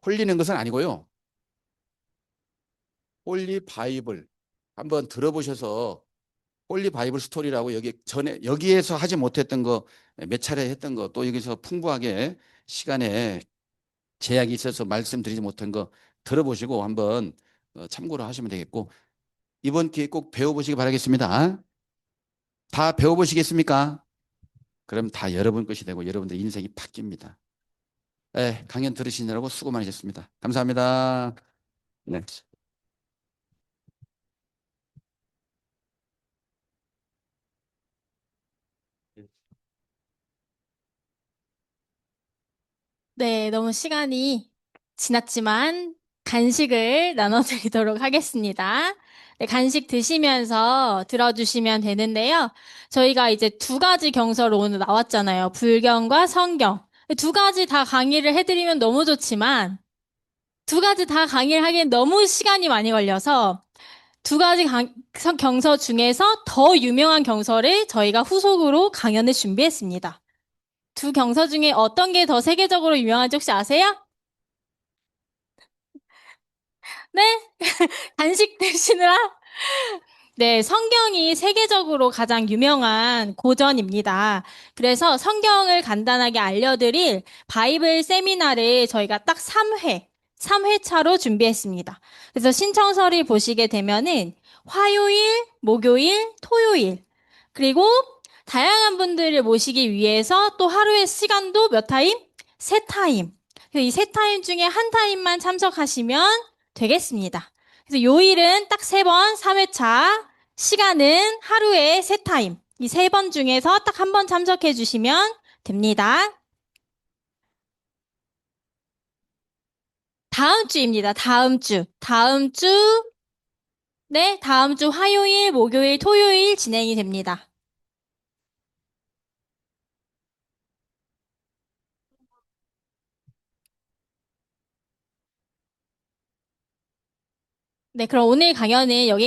홀리는 것은 아니고요. 홀리 바이블 한번 들어보셔서 홀리 바이블 스토리라고 여기 전에 여기에서 하지 못했던 거 몇 차례 했던 거 또 여기서 풍부하게 시간에 제약이 있어서 말씀드리지 못한 거 들어보시고 한번 참고를 하시면 되겠고 이번 기회에 꼭 배워보시기 바라겠습니다. 다 배워보시겠습니까? 그럼 다 여러분 것이 되고 여러분들 인생이 바뀝니다. 네, 강연 들으시느라고 수고 많으셨습니다. 감사합니다. 네. 네, 너무 시간이 지났지만 간식을 나눠드리도록 하겠습니다. 네, 간식 드시면서 들어주시면 되는데요. 저희가 이제 두 가지 경서로 오늘 나왔잖아요. 불경과 성경. 두 가지 다 강의를 해드리면 너무 좋지만 두 가지 다 강의를 하기엔 너무 시간이 많이 걸려서 두 가지 경서 중에서 더 유명한 경서를 저희가 후속으로 강연을 준비했습니다. 두 경서 중에 어떤 게 더 세계적으로 유명한지 혹시 아세요? 네? 간식 드시느라? 네, 성경이 세계적으로 가장 유명한 고전입니다. 그래서 성경을 간단하게 알려드릴 바이블 세미나를 저희가 딱 3회차로 준비했습니다. 그래서 신청서를 보시게 되면은 화요일, 목요일, 토요일, 그리고 다양한 분들을 모시기 위해서 또 하루의 시간도 몇 타임? 세 타임. 이 세 타임 중에 한 타임만 참석하시면 되겠습니다. 그래서 요일은 딱 3번, 3회차, 시간은 하루에 세 타임. 이 3번 중에서 딱 한 번 참석해 주시면 됩니다. 다음 주입니다. 다음 주. 네, 다음 주 화요일, 목요일, 토요일 진행이 됩니다. 네, 그럼 오늘 강연은 여기